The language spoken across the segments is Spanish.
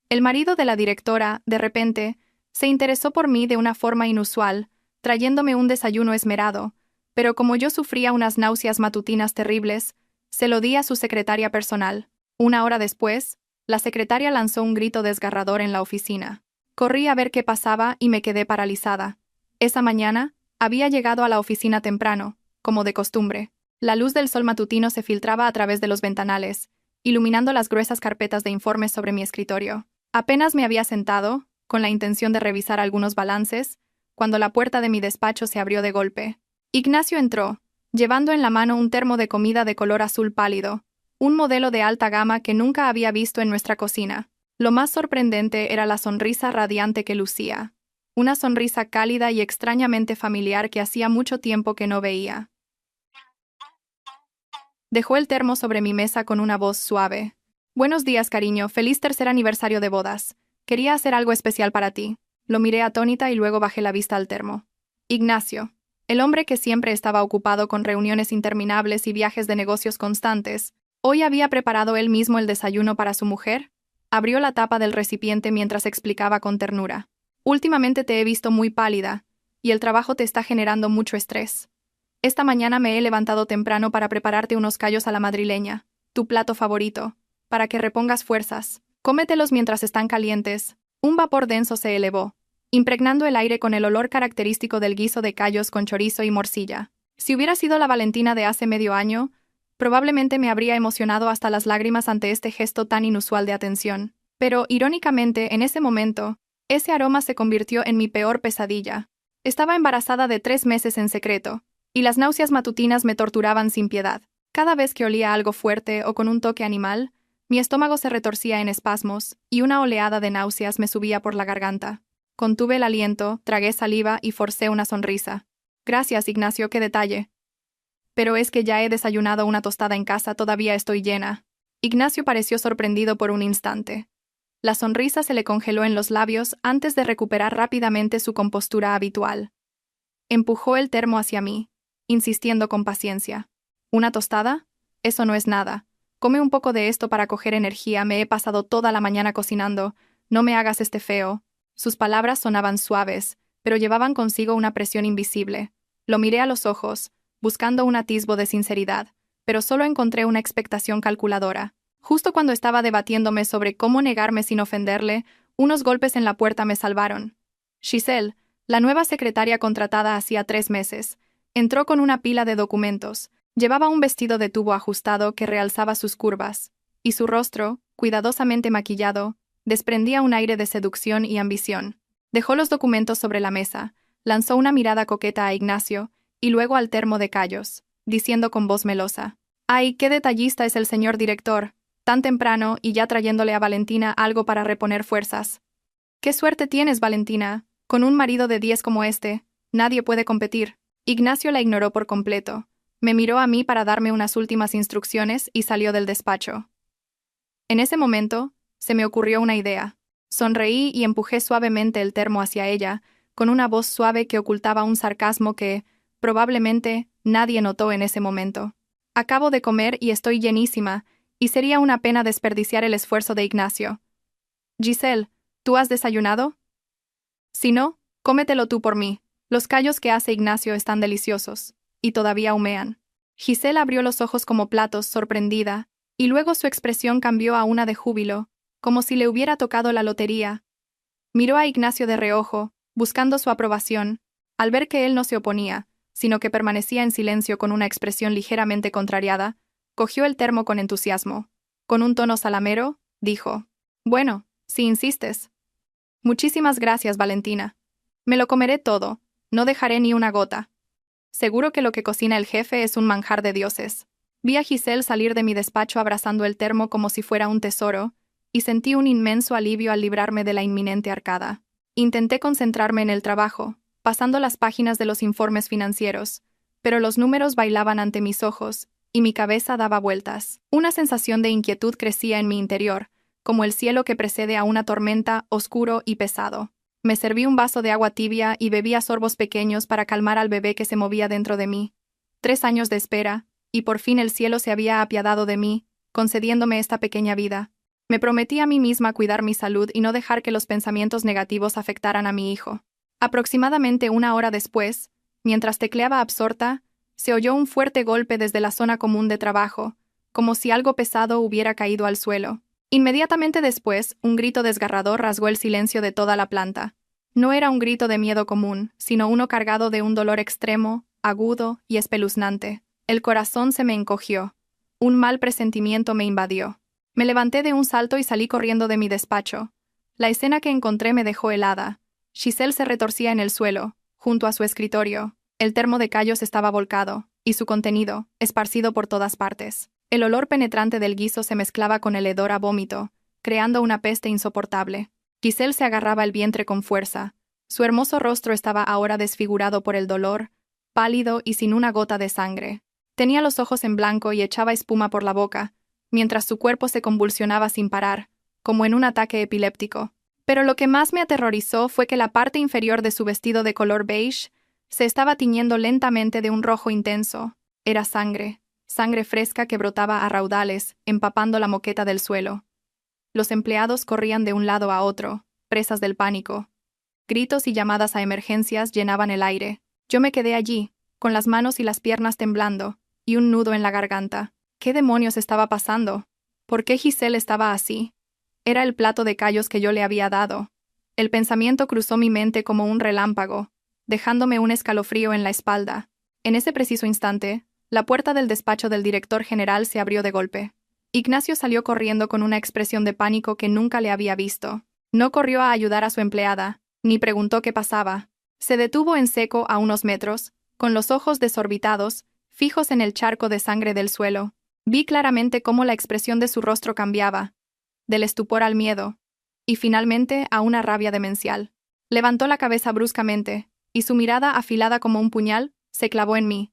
El marido de la directora, de repente, se interesó por mí de una forma inusual, trayéndome un desayuno esmerado, pero como yo sufría unas náuseas matutinas terribles, se lo di a su secretaria personal. Una hora después, la secretaria lanzó un grito desgarrador en la oficina. Corrí a ver qué pasaba y me quedé paralizada. Esa mañana, había llegado a la oficina temprano, como de costumbre. La luz del sol matutino se filtraba a través de los ventanales, iluminando las gruesas carpetas de informes sobre mi escritorio. Apenas me había sentado, con la intención de revisar algunos balances, cuando la puerta de mi despacho se abrió de golpe. Ignacio entró, llevando en la mano un termo de comida de color azul pálido, un modelo de alta gama que nunca había visto en nuestra cocina. Lo más sorprendente era la sonrisa radiante que lucía. Una sonrisa cálida y extrañamente familiar que hacía mucho tiempo que no veía. Dejó el termo sobre mi mesa con una voz suave. Buenos días, cariño, feliz tercer aniversario de bodas. Quería hacer algo especial para ti. Lo miré atónita y luego bajé la vista al termo. Ignacio, el hombre que siempre estaba ocupado con reuniones interminables y viajes de negocios constantes, hoy había preparado él mismo el desayuno para su mujer. Abrió la tapa del recipiente mientras explicaba con ternura. Últimamente te he visto muy pálida, y el trabajo te está generando mucho estrés. Esta mañana me he levantado temprano para prepararte unos callos a la madrileña, tu plato favorito, para que repongas fuerzas. Cómetelos mientras están calientes. Un vapor denso se elevó, impregnando el aire con el olor característico del guiso de callos con chorizo y morcilla. Si hubiera sido la Valentina de hace medio año, probablemente me habría emocionado hasta las lágrimas ante este gesto tan inusual de atención. Pero, irónicamente, en ese momento, ese aroma se convirtió en mi peor pesadilla. Estaba embarazada de 3 meses en secreto, y las náuseas matutinas me torturaban sin piedad. Cada vez que olía algo fuerte o con un toque animal, mi estómago se retorcía en espasmos, y una oleada de náuseas me subía por la garganta. Contuve el aliento, tragué saliva y forcé una sonrisa. Gracias, Ignacio, qué detalle. Pero es que ya he desayunado una tostada en casa, todavía estoy llena. Ignacio pareció sorprendido por un instante. La sonrisa se le congeló en los labios antes de recuperar rápidamente su compostura habitual. Empujó el termo hacia mí, insistiendo con paciencia. ¿Una tostada? Eso no es nada. Come un poco de esto para coger energía, me he pasado toda la mañana cocinando. No me hagas este feo. Sus palabras sonaban suaves, pero llevaban consigo una presión invisible. Lo miré a los ojos, buscando un atisbo de sinceridad, pero solo encontré una expectación calculadora. Justo cuando estaba debatiéndome sobre cómo negarme sin ofenderle, unos golpes en la puerta me salvaron. Giselle, la nueva secretaria contratada hacía 3 meses, entró con una pila de documentos. Llevaba un vestido de tubo ajustado que realzaba sus curvas, y su rostro, cuidadosamente maquillado, desprendía un aire de seducción y ambición. Dejó los documentos sobre la mesa, lanzó una mirada coqueta a Ignacio, y luego al termo de callos, diciendo con voz melosa: «¡Ay, qué detallista es el señor director! Tan temprano y ya trayéndole a Valentina algo para reponer fuerzas. ¡Qué suerte tienes, Valentina! Con un marido de 10 como este, nadie puede competir». Ignacio la ignoró por completo. Me miró a mí para darme unas últimas instrucciones y salió del despacho. En ese momento, se me ocurrió una idea. Sonreí y empujé suavemente el termo hacia ella, con una voz suave que ocultaba un sarcasmo que, probablemente, nadie notó en ese momento. Acabo de comer y estoy llenísima, y sería una pena desperdiciar el esfuerzo de Ignacio. Giselle, ¿tú has desayunado? Si no, cómetelo tú por mí. Los callos que hace Ignacio están deliciosos, y todavía humean. Giselle abrió los ojos como platos, sorprendida, y luego su expresión cambió a una de júbilo, como si le hubiera tocado la lotería. Miró a Ignacio de reojo, buscando su aprobación, al ver que él no se oponía, sino que permanecía en silencio con una expresión ligeramente contrariada, cogió el termo con entusiasmo. Con un tono salamero, dijo: «Bueno, si insistes». «Muchísimas gracias, Valentina. Me lo comeré todo, no dejaré ni una gota. Seguro que lo que cocina el jefe es un manjar de dioses». Vi a Giselle salir de mi despacho abrazando el termo como si fuera un tesoro, y sentí un inmenso alivio al librarme de la inminente arcada. Intenté concentrarme en el trabajo, pasando las páginas de los informes financieros, pero los números bailaban ante mis ojos, y mi cabeza daba vueltas. Una sensación de inquietud crecía en mi interior, como el cielo que precede a una tormenta, oscuro y pesado. Me serví un vaso de agua tibia y bebí a sorbos pequeños para calmar al bebé que se movía dentro de mí. 3 años de espera, y por fin el cielo se había apiadado de mí, concediéndome esta pequeña vida. Me prometí a mí misma cuidar mi salud y no dejar que los pensamientos negativos afectaran a mi hijo. Aproximadamente una hora después, mientras tecleaba absorta, se oyó un fuerte golpe desde la zona común de trabajo, como si algo pesado hubiera caído al suelo. Inmediatamente después, un grito desgarrador rasgó el silencio de toda la planta. No era un grito de miedo común, sino uno cargado de un dolor extremo, agudo y espeluznante. El corazón se me encogió. Un mal presentimiento me invadió. Me levanté de un salto y salí corriendo de mi despacho. La escena que encontré me dejó helada. Giselle se retorcía en el suelo, junto a su escritorio. El termo de callos estaba volcado, y su contenido, esparcido por todas partes. El olor penetrante del guiso se mezclaba con el hedor a vómito, creando una peste insoportable. Giselle se agarraba el vientre con fuerza. Su hermoso rostro estaba ahora desfigurado por el dolor, pálido y sin una gota de sangre. Tenía los ojos en blanco y echaba espuma por la boca, mientras su cuerpo se convulsionaba sin parar, como en un ataque epiléptico. Pero lo que más me aterrorizó fue que la parte inferior de su vestido de color beige se estaba tiñendo lentamente de un rojo intenso. Era sangre, sangre fresca que brotaba a raudales, empapando la moqueta del suelo. Los empleados corrían de un lado a otro, presas del pánico. Gritos y llamadas a emergencias llenaban el aire. Yo me quedé allí, con las manos y las piernas temblando, y un nudo en la garganta. ¿Qué demonios estaba pasando? ¿Por qué Giselle estaba así? Era el plato de callos que yo le había dado. El pensamiento cruzó mi mente como un relámpago, dejándome un escalofrío en la espalda. En ese preciso instante, la puerta del despacho del director general se abrió de golpe. Ignacio salió corriendo con una expresión de pánico que nunca le había visto. No corrió a ayudar a su empleada, ni preguntó qué pasaba. Se detuvo en seco a unos metros, con los ojos desorbitados, fijos en el charco de sangre del suelo. Vi claramente cómo la expresión de su rostro cambiaba, del estupor al miedo, y finalmente a una rabia demencial. Levantó la cabeza bruscamente, y su mirada afilada como un puñal se clavó en mí.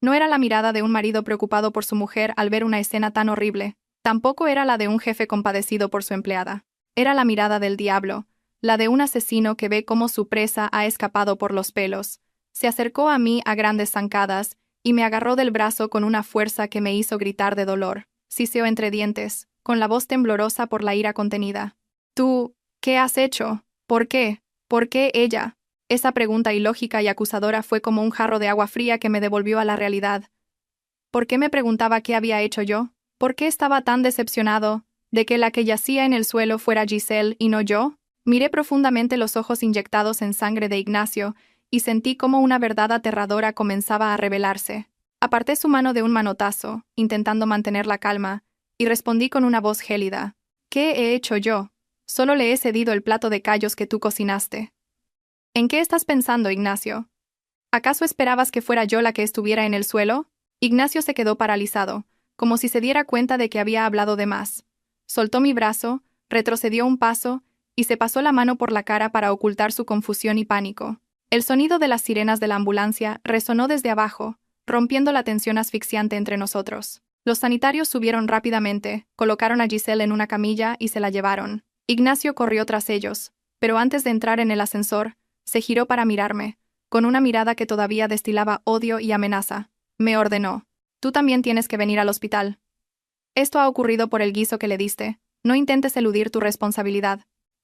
No era la mirada de un marido preocupado por su mujer al ver una escena tan horrible, tampoco era la de un jefe compadecido por su empleada. Era la mirada del diablo, la de un asesino que ve cómo su presa ha escapado por los pelos. Se acercó a mí a grandes zancadas y me agarró del brazo con una fuerza que me hizo gritar de dolor. Siseó entre dientes, con la voz temblorosa por la ira contenida. «¿Tú, qué has hecho? ¿Por qué? ¿Por qué ella?» Esa pregunta ilógica y acusadora fue como un jarro de agua fría que me devolvió a la realidad. ¿Por qué me preguntaba qué había hecho yo? ¿Por qué estaba tan decepcionado de que la que yacía en el suelo fuera Giselle y no yo? Miré profundamente los ojos inyectados en sangre de Ignacio y sentí como una verdad aterradora comenzaba a revelarse. Aparté su mano de un manotazo, intentando mantener la calma, y respondí con una voz gélida. «¿Qué he hecho yo? Solo le he cedido el plato de callos que tú cocinaste». «¿En qué estás pensando, Ignacio? ¿Acaso esperabas que fuera yo la que estuviera en el suelo?» Ignacio se quedó paralizado, como si se diera cuenta de que había hablado de más. Soltó mi brazo, retrocedió un paso, y se pasó la mano por la cara para ocultar su confusión y pánico. El sonido de las sirenas de la ambulancia resonó desde abajo, rompiendo la tensión asfixiante entre nosotros. Los sanitarios subieron rápidamente, colocaron a Giselle en una camilla y se la llevaron. Ignacio corrió tras ellos, pero antes de entrar en el ascensor, se giró para mirarme, con una mirada que todavía destilaba odio y amenaza. Me ordenó. «Tú también tienes que venir al hospital. Esto ha ocurrido por el guiso que le diste. No intentes eludir tu responsabilidad».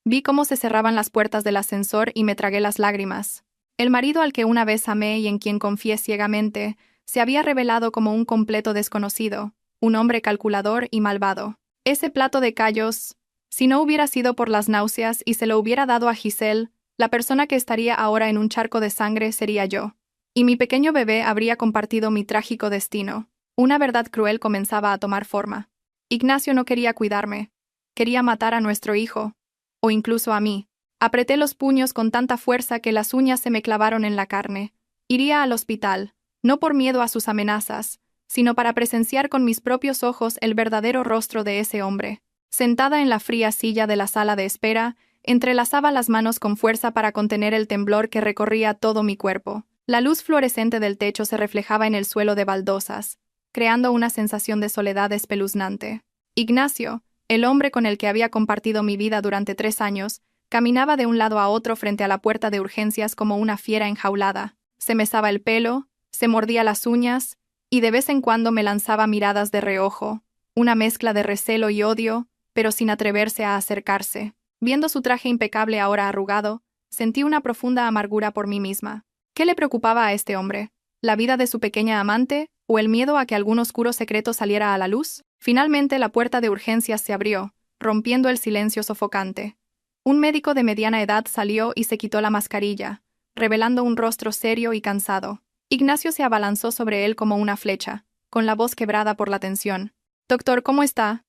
Vi cómo se cerraban las puertas del ascensor y me tragué las lágrimas. El marido al que una vez amé y en quien confié ciegamente, se había revelado como un completo desconocido, un hombre calculador y malvado. Ese plato de callos, si no hubiera sido por las náuseas y se lo hubiera dado a Giselle, la persona que estaría ahora en un charco de sangre sería yo. Y mi pequeño bebé habría compartido mi trágico destino. Una verdad cruel comenzaba a tomar forma. Ignacio no quería cuidarme. Quería matar a nuestro hijo. O incluso a mí. Apreté los puños con tanta fuerza que las uñas se me clavaron en la carne. Iría al hospital, no por miedo a sus amenazas, sino para presenciar con mis propios ojos el verdadero rostro de ese hombre. Sentada en la fría silla de la sala de espera, entrelazaba las manos con fuerza para contener el temblor que recorría todo mi cuerpo. La luz fluorescente del techo se reflejaba en el suelo de baldosas, creando una sensación de soledad espeluznante. Ignacio, el hombre con el que había compartido mi vida durante 3 años, caminaba de un lado a otro frente a la puerta de urgencias como una fiera enjaulada. Se mesaba el pelo, se mordía las uñas, y de vez en cuando me lanzaba miradas de reojo, una mezcla de recelo y odio, pero sin atreverse a acercarse. Viendo su traje impecable ahora arrugado, sentí una profunda amargura por mí misma. ¿Qué le preocupaba a este hombre? ¿La vida de su pequeña amante o el miedo a que algún oscuro secreto saliera a la luz? Finalmente la puerta de urgencias se abrió, rompiendo el silencio sofocante. Un médico de mediana edad salió y se quitó la mascarilla, revelando un rostro serio y cansado. Ignacio se abalanzó sobre él como una flecha, con la voz quebrada por la tensión. «Doctor, ¿cómo está?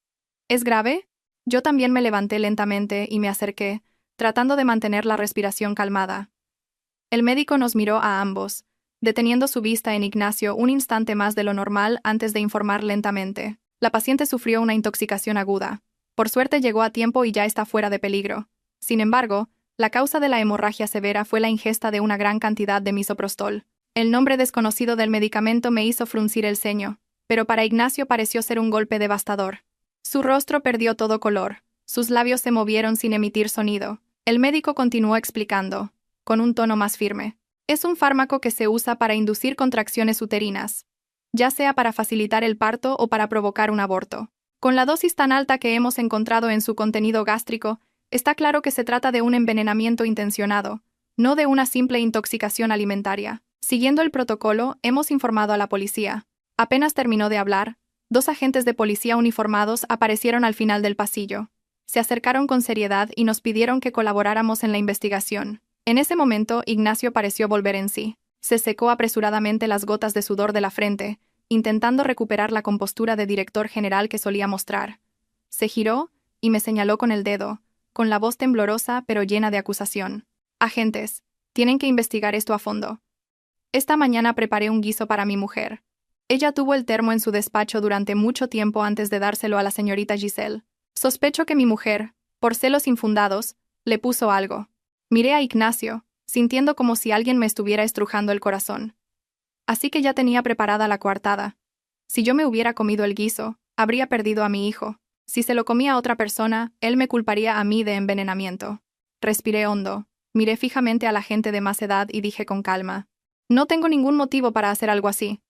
¿Es grave?» Yo también me levanté lentamente y me acerqué, tratando de mantener la respiración calmada. El médico nos miró a ambos, deteniendo su vista en Ignacio un instante más de lo normal antes de informar lentamente. La paciente sufrió una intoxicación aguda. Por suerte llegó a tiempo y ya está fuera de peligro. Sin embargo, la causa de la hemorragia severa fue la ingesta de una gran cantidad de misoprostol. El nombre desconocido del medicamento me hizo fruncir el ceño, pero para Ignacio pareció ser un golpe devastador. Su rostro perdió todo color, sus labios se movieron sin emitir sonido. El médico continuó explicando, con un tono más firme. Es un fármaco que se usa para inducir contracciones uterinas, ya sea para facilitar el parto o para provocar un aborto. Con la dosis tan alta que hemos encontrado en su contenido gástrico, está claro que se trata de un envenenamiento intencionado, no de una simple intoxicación alimentaria. Siguiendo el protocolo, hemos informado a la policía. Apenas terminó de hablar, 2 agentes de policía uniformados aparecieron al final del pasillo. Se acercaron con seriedad y nos pidieron que colaboráramos en la investigación. En ese momento, Ignacio pareció volver en sí. Se secó apresuradamente las gotas de sudor de la frente, intentando recuperar la compostura de director general que solía mostrar. Se giró y me señaló con el dedo, con la voz temblorosa pero llena de acusación. «Agentes, tienen que investigar esto a fondo. Esta mañana preparé un guiso para mi mujer. Ella tuvo el termo en su despacho durante mucho tiempo antes de dárselo a la señorita Giselle. Sospecho que mi mujer, por celos infundados, le puso algo». Miré a Ignacio, sintiendo como si alguien me estuviera estrujando el corazón. Así que ya tenía preparada la coartada. Si yo me hubiera comido el guiso, habría perdido a mi hijo. Si se lo comía a otra persona, él me culparía a mí de envenenamiento. Respiré hondo, miré fijamente a la gente de más edad y dije con calma: «No tengo ningún motivo para hacer algo así.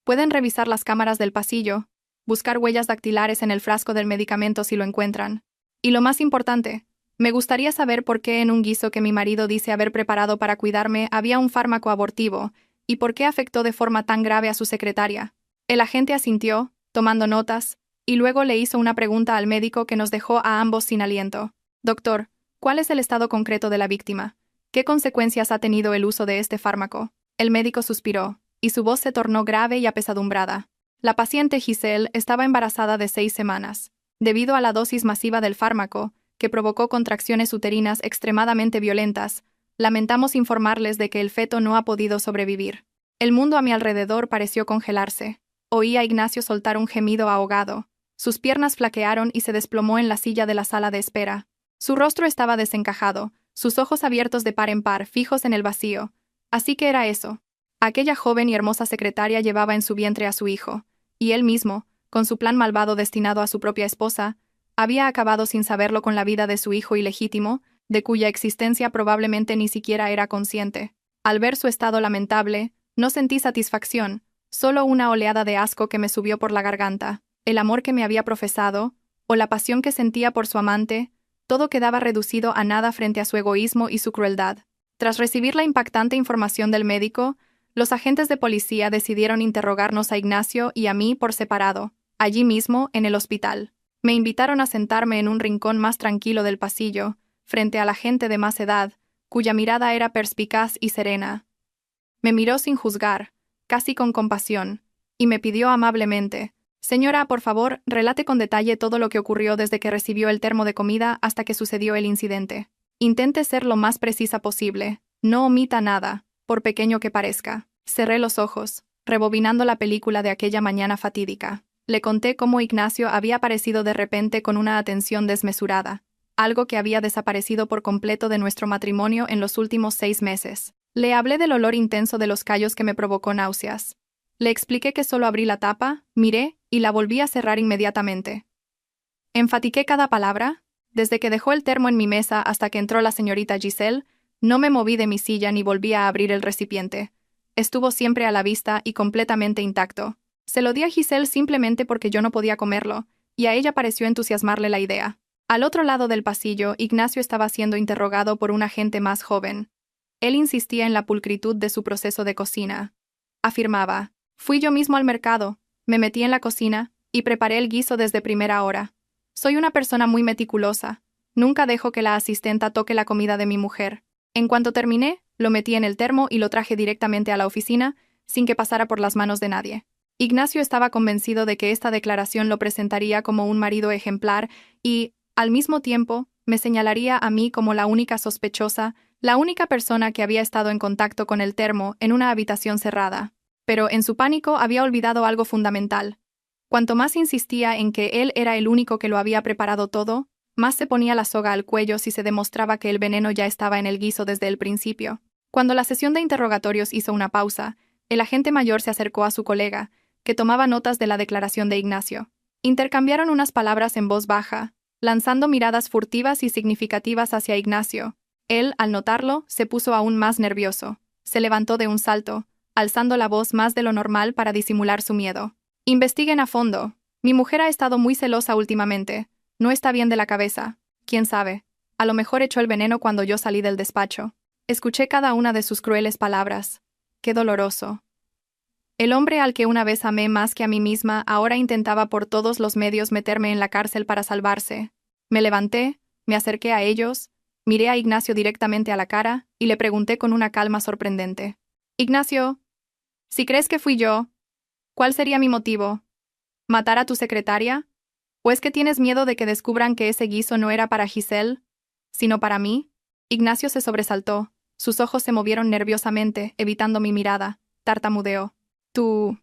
Pueden revisar las cámaras del pasillo, buscar huellas dactilares en el frasco del medicamento si lo encuentran. Y lo más importante, me gustaría saber por qué en un guiso que mi marido dice haber preparado para cuidarme había un fármaco abortivo, y por qué afectó de forma tan grave a su secretaria». El agente asintió, tomando notas, y luego le hizo una pregunta al médico que nos dejó a ambos sin aliento. «Doctor, ¿cuál es el estado concreto de la víctima? ¿Qué consecuencias ha tenido el uso de este fármaco?» El médico suspiró, y su voz se tornó grave y apesadumbrada. La paciente Giselle estaba embarazada de 6 semanas. Debido a la dosis masiva del fármaco, que provocó contracciones uterinas extremadamente violentas, lamentamos informarles de que el feto no ha podido sobrevivir. El mundo a mi alrededor pareció congelarse. Oí a Ignacio soltar un gemido ahogado. Sus piernas flaquearon y se desplomó en la silla de la sala de espera. Su rostro estaba desencajado, sus ojos abiertos de par en par, fijos en el vacío. Así que era eso. Aquella joven y hermosa secretaria llevaba en su vientre a su hijo, y él mismo, con su plan malvado destinado a su propia esposa, había acabado sin saberlo con la vida de su hijo ilegítimo, de cuya existencia probablemente ni siquiera era consciente. Al ver su estado lamentable, no sentí satisfacción, solo una oleada de asco que me subió por la garganta. El amor que me había profesado, o la pasión que sentía por su amante, todo quedaba reducido a nada frente a su egoísmo y su crueldad. Tras recibir la impactante información del médico, los agentes de policía decidieron interrogarnos a Ignacio y a mí por separado, allí mismo, en el hospital. Me invitaron a sentarme en un rincón más tranquilo del pasillo, frente a la gente de más edad, cuya mirada era perspicaz y serena. Me miró sin juzgar, casi con compasión, y me pidió amablemente: «Señora, por favor, relate con detalle todo lo que ocurrió desde que recibió el termo de comida hasta que sucedió el incidente. Intente ser lo más precisa posible, no omita nada, por pequeño que parezca». Cerré los ojos, rebobinando la película de aquella mañana fatídica. Le conté cómo Ignacio había aparecido de repente con una atención desmesurada, algo que había desaparecido por completo de nuestro matrimonio en los últimos 6 meses. Le hablé del olor intenso de los callos que me provocó náuseas. Le expliqué que solo abrí la tapa, miré, y la volví a cerrar inmediatamente. Enfatiqué cada palabra. Desde que dejó el termo en mi mesa hasta que entró la señorita Giselle, no me moví de mi silla ni volví a abrir el recipiente. Estuvo siempre a la vista y completamente intacto. Se lo di a Giselle simplemente porque yo no podía comerlo, y a ella pareció entusiasmarle la idea. Al otro lado del pasillo, Ignacio estaba siendo interrogado por un agente más joven. Él insistía en la pulcritud de su proceso de cocina. Afirmaba: «Fui yo mismo al mercado, me metí en la cocina y preparé el guiso desde primera hora. Soy una persona muy meticulosa. Nunca dejo que la asistenta toque la comida de mi mujer. En cuanto terminé, lo metí en el termo y lo traje directamente a la oficina, sin que pasara por las manos de nadie». Ignacio estaba convencido de que esta declaración lo presentaría como un marido ejemplar y, al mismo tiempo, me señalaría a mí como la única sospechosa, la única persona que había estado en contacto con el termo en una habitación cerrada. Pero en su pánico había olvidado algo fundamental. Cuanto más insistía en que él era el único que lo había preparado todo, más se ponía la soga al cuello si se demostraba que el veneno ya estaba en el guiso desde el principio. Cuando la sesión de interrogatorios hizo una pausa, el agente mayor se acercó a su colega, que tomaba notas de la declaración de Ignacio. Intercambiaron unas palabras en voz baja, lanzando miradas furtivas y significativas hacia Ignacio. Él, al notarlo, se puso aún más nervioso. Se levantó de un salto, alzando la voz más de lo normal para disimular su miedo. «Investiguen a fondo. Mi mujer ha estado muy celosa últimamente. No está bien de la cabeza. ¿Quién sabe? A lo mejor echó el veneno cuando yo salí del despacho». Escuché cada una de sus crueles palabras. Qué doloroso. El hombre al que una vez amé más que a mí misma ahora intentaba por todos los medios meterme en la cárcel para salvarse. Me levanté, me acerqué a ellos, miré a Ignacio directamente a la cara y le pregunté con una calma sorprendente: «Ignacio, si crees que fui yo, ¿cuál sería mi motivo? ¿Matar a tu secretaria? ¿O es que tienes miedo de que descubran que ese guiso no era para Giselle, sino para mí?» Ignacio se sobresaltó, sus ojos se movieron nerviosamente, evitando mi mirada. Tartamudeó: «Tú...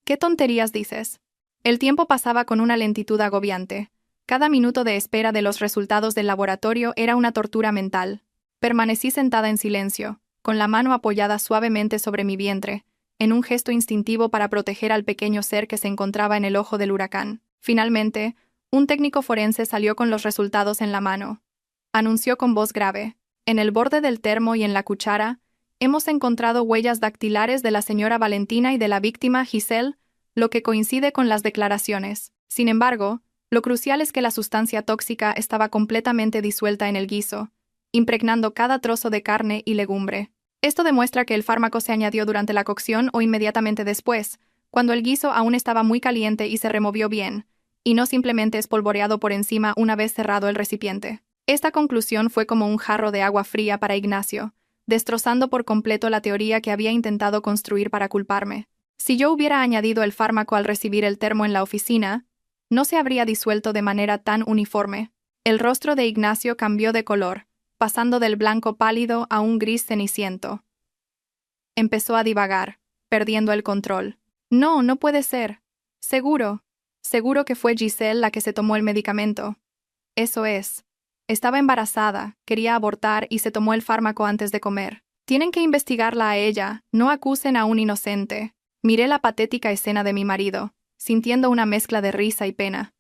¿Qué tonterías dices?» El tiempo pasaba con una lentitud agobiante. Cada minuto de espera de los resultados del laboratorio era una tortura mental. Permanecí sentada en silencio, con la mano apoyada suavemente sobre mi vientre, en un gesto instintivo para proteger al pequeño ser que se encontraba en el ojo del huracán. Finalmente, un técnico forense salió con los resultados en la mano. Anunció con voz grave: «En el borde del termo y en la cuchara, hemos encontrado huellas dactilares de la señora Valentina y de la víctima Giselle, lo que coincide con las declaraciones. Sin embargo, lo crucial es que la sustancia tóxica estaba completamente disuelta en el guiso, impregnando cada trozo de carne y legumbre. Esto demuestra que el fármaco se añadió durante la cocción o inmediatamente después, cuando el guiso aún estaba muy caliente y se removió bien, y no simplemente espolvoreado por encima una vez cerrado el recipiente». Esta conclusión fue como un jarro de agua fría para Ignacio, destrozando por completo la teoría que había intentado construir para culparme. Si yo hubiera añadido el fármaco al recibir el termo en la oficina, no se habría disuelto de manera tan uniforme. El rostro de Ignacio cambió de color, pasando del blanco pálido a un gris ceniciento. Empezó a divagar, perdiendo el control. «No, no puede ser. Seguro que fue Giselle la que se tomó el medicamento. Eso es. Estaba embarazada, quería abortar y se tomó el fármaco antes de comer. Tienen que investigarla a ella, no acusen a un inocente». Miré la patética escena de mi marido, sintiendo una mezcla de risa y pena.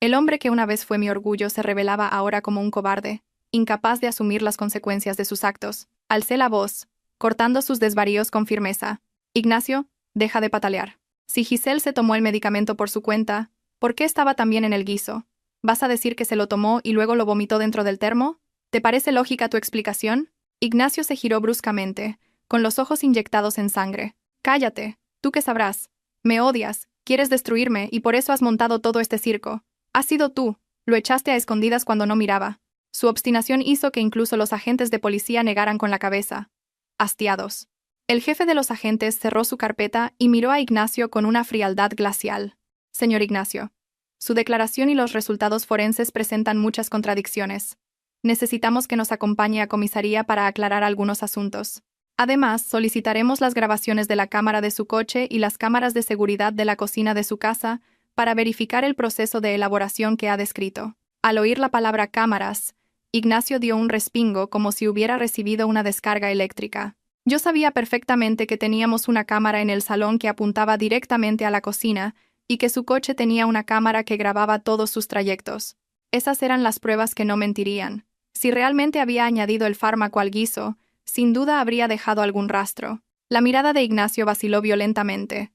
El hombre que una vez fue mi orgullo se revelaba ahora como un cobarde, incapaz de asumir las consecuencias de sus actos. Alcé la voz, cortando sus desvaríos con firmeza. «Ignacio, deja de patalear. Si Giselle se tomó el medicamento por su cuenta, ¿por qué estaba también en el guiso? ¿Vas a decir que se lo tomó y luego lo vomitó dentro del termo? ¿Te parece lógica tu explicación?» Ignacio se giró bruscamente, con los ojos inyectados en sangre. «Cállate, ¿tú qué sabrás? Me odias, quieres destruirme y por eso has montado todo este circo. Has sido tú, lo echaste a escondidas cuando no miraba». Su obstinación hizo que incluso los agentes de policía negaran con la cabeza, hastiados. El jefe de los agentes cerró su carpeta y miró a Ignacio con una frialdad glacial. «Señor Ignacio, su declaración y los resultados forenses presentan muchas contradicciones. Necesitamos que nos acompañe a comisaría para aclarar algunos asuntos. Además, solicitaremos las grabaciones de la cámara de su coche y las cámaras de seguridad de la cocina de su casa para verificar el proceso de elaboración que ha descrito». Al oír la palabra cámaras, Ignacio dio un respingo como si hubiera recibido una descarga eléctrica. Yo sabía perfectamente que teníamos una cámara en el salón que apuntaba directamente a la cocina y que su coche tenía una cámara que grababa todos sus trayectos. Esas eran las pruebas que no mentirían. Si realmente había añadido el fármaco al guiso, sin duda habría dejado algún rastro. La mirada de Ignacio vaciló violentamente.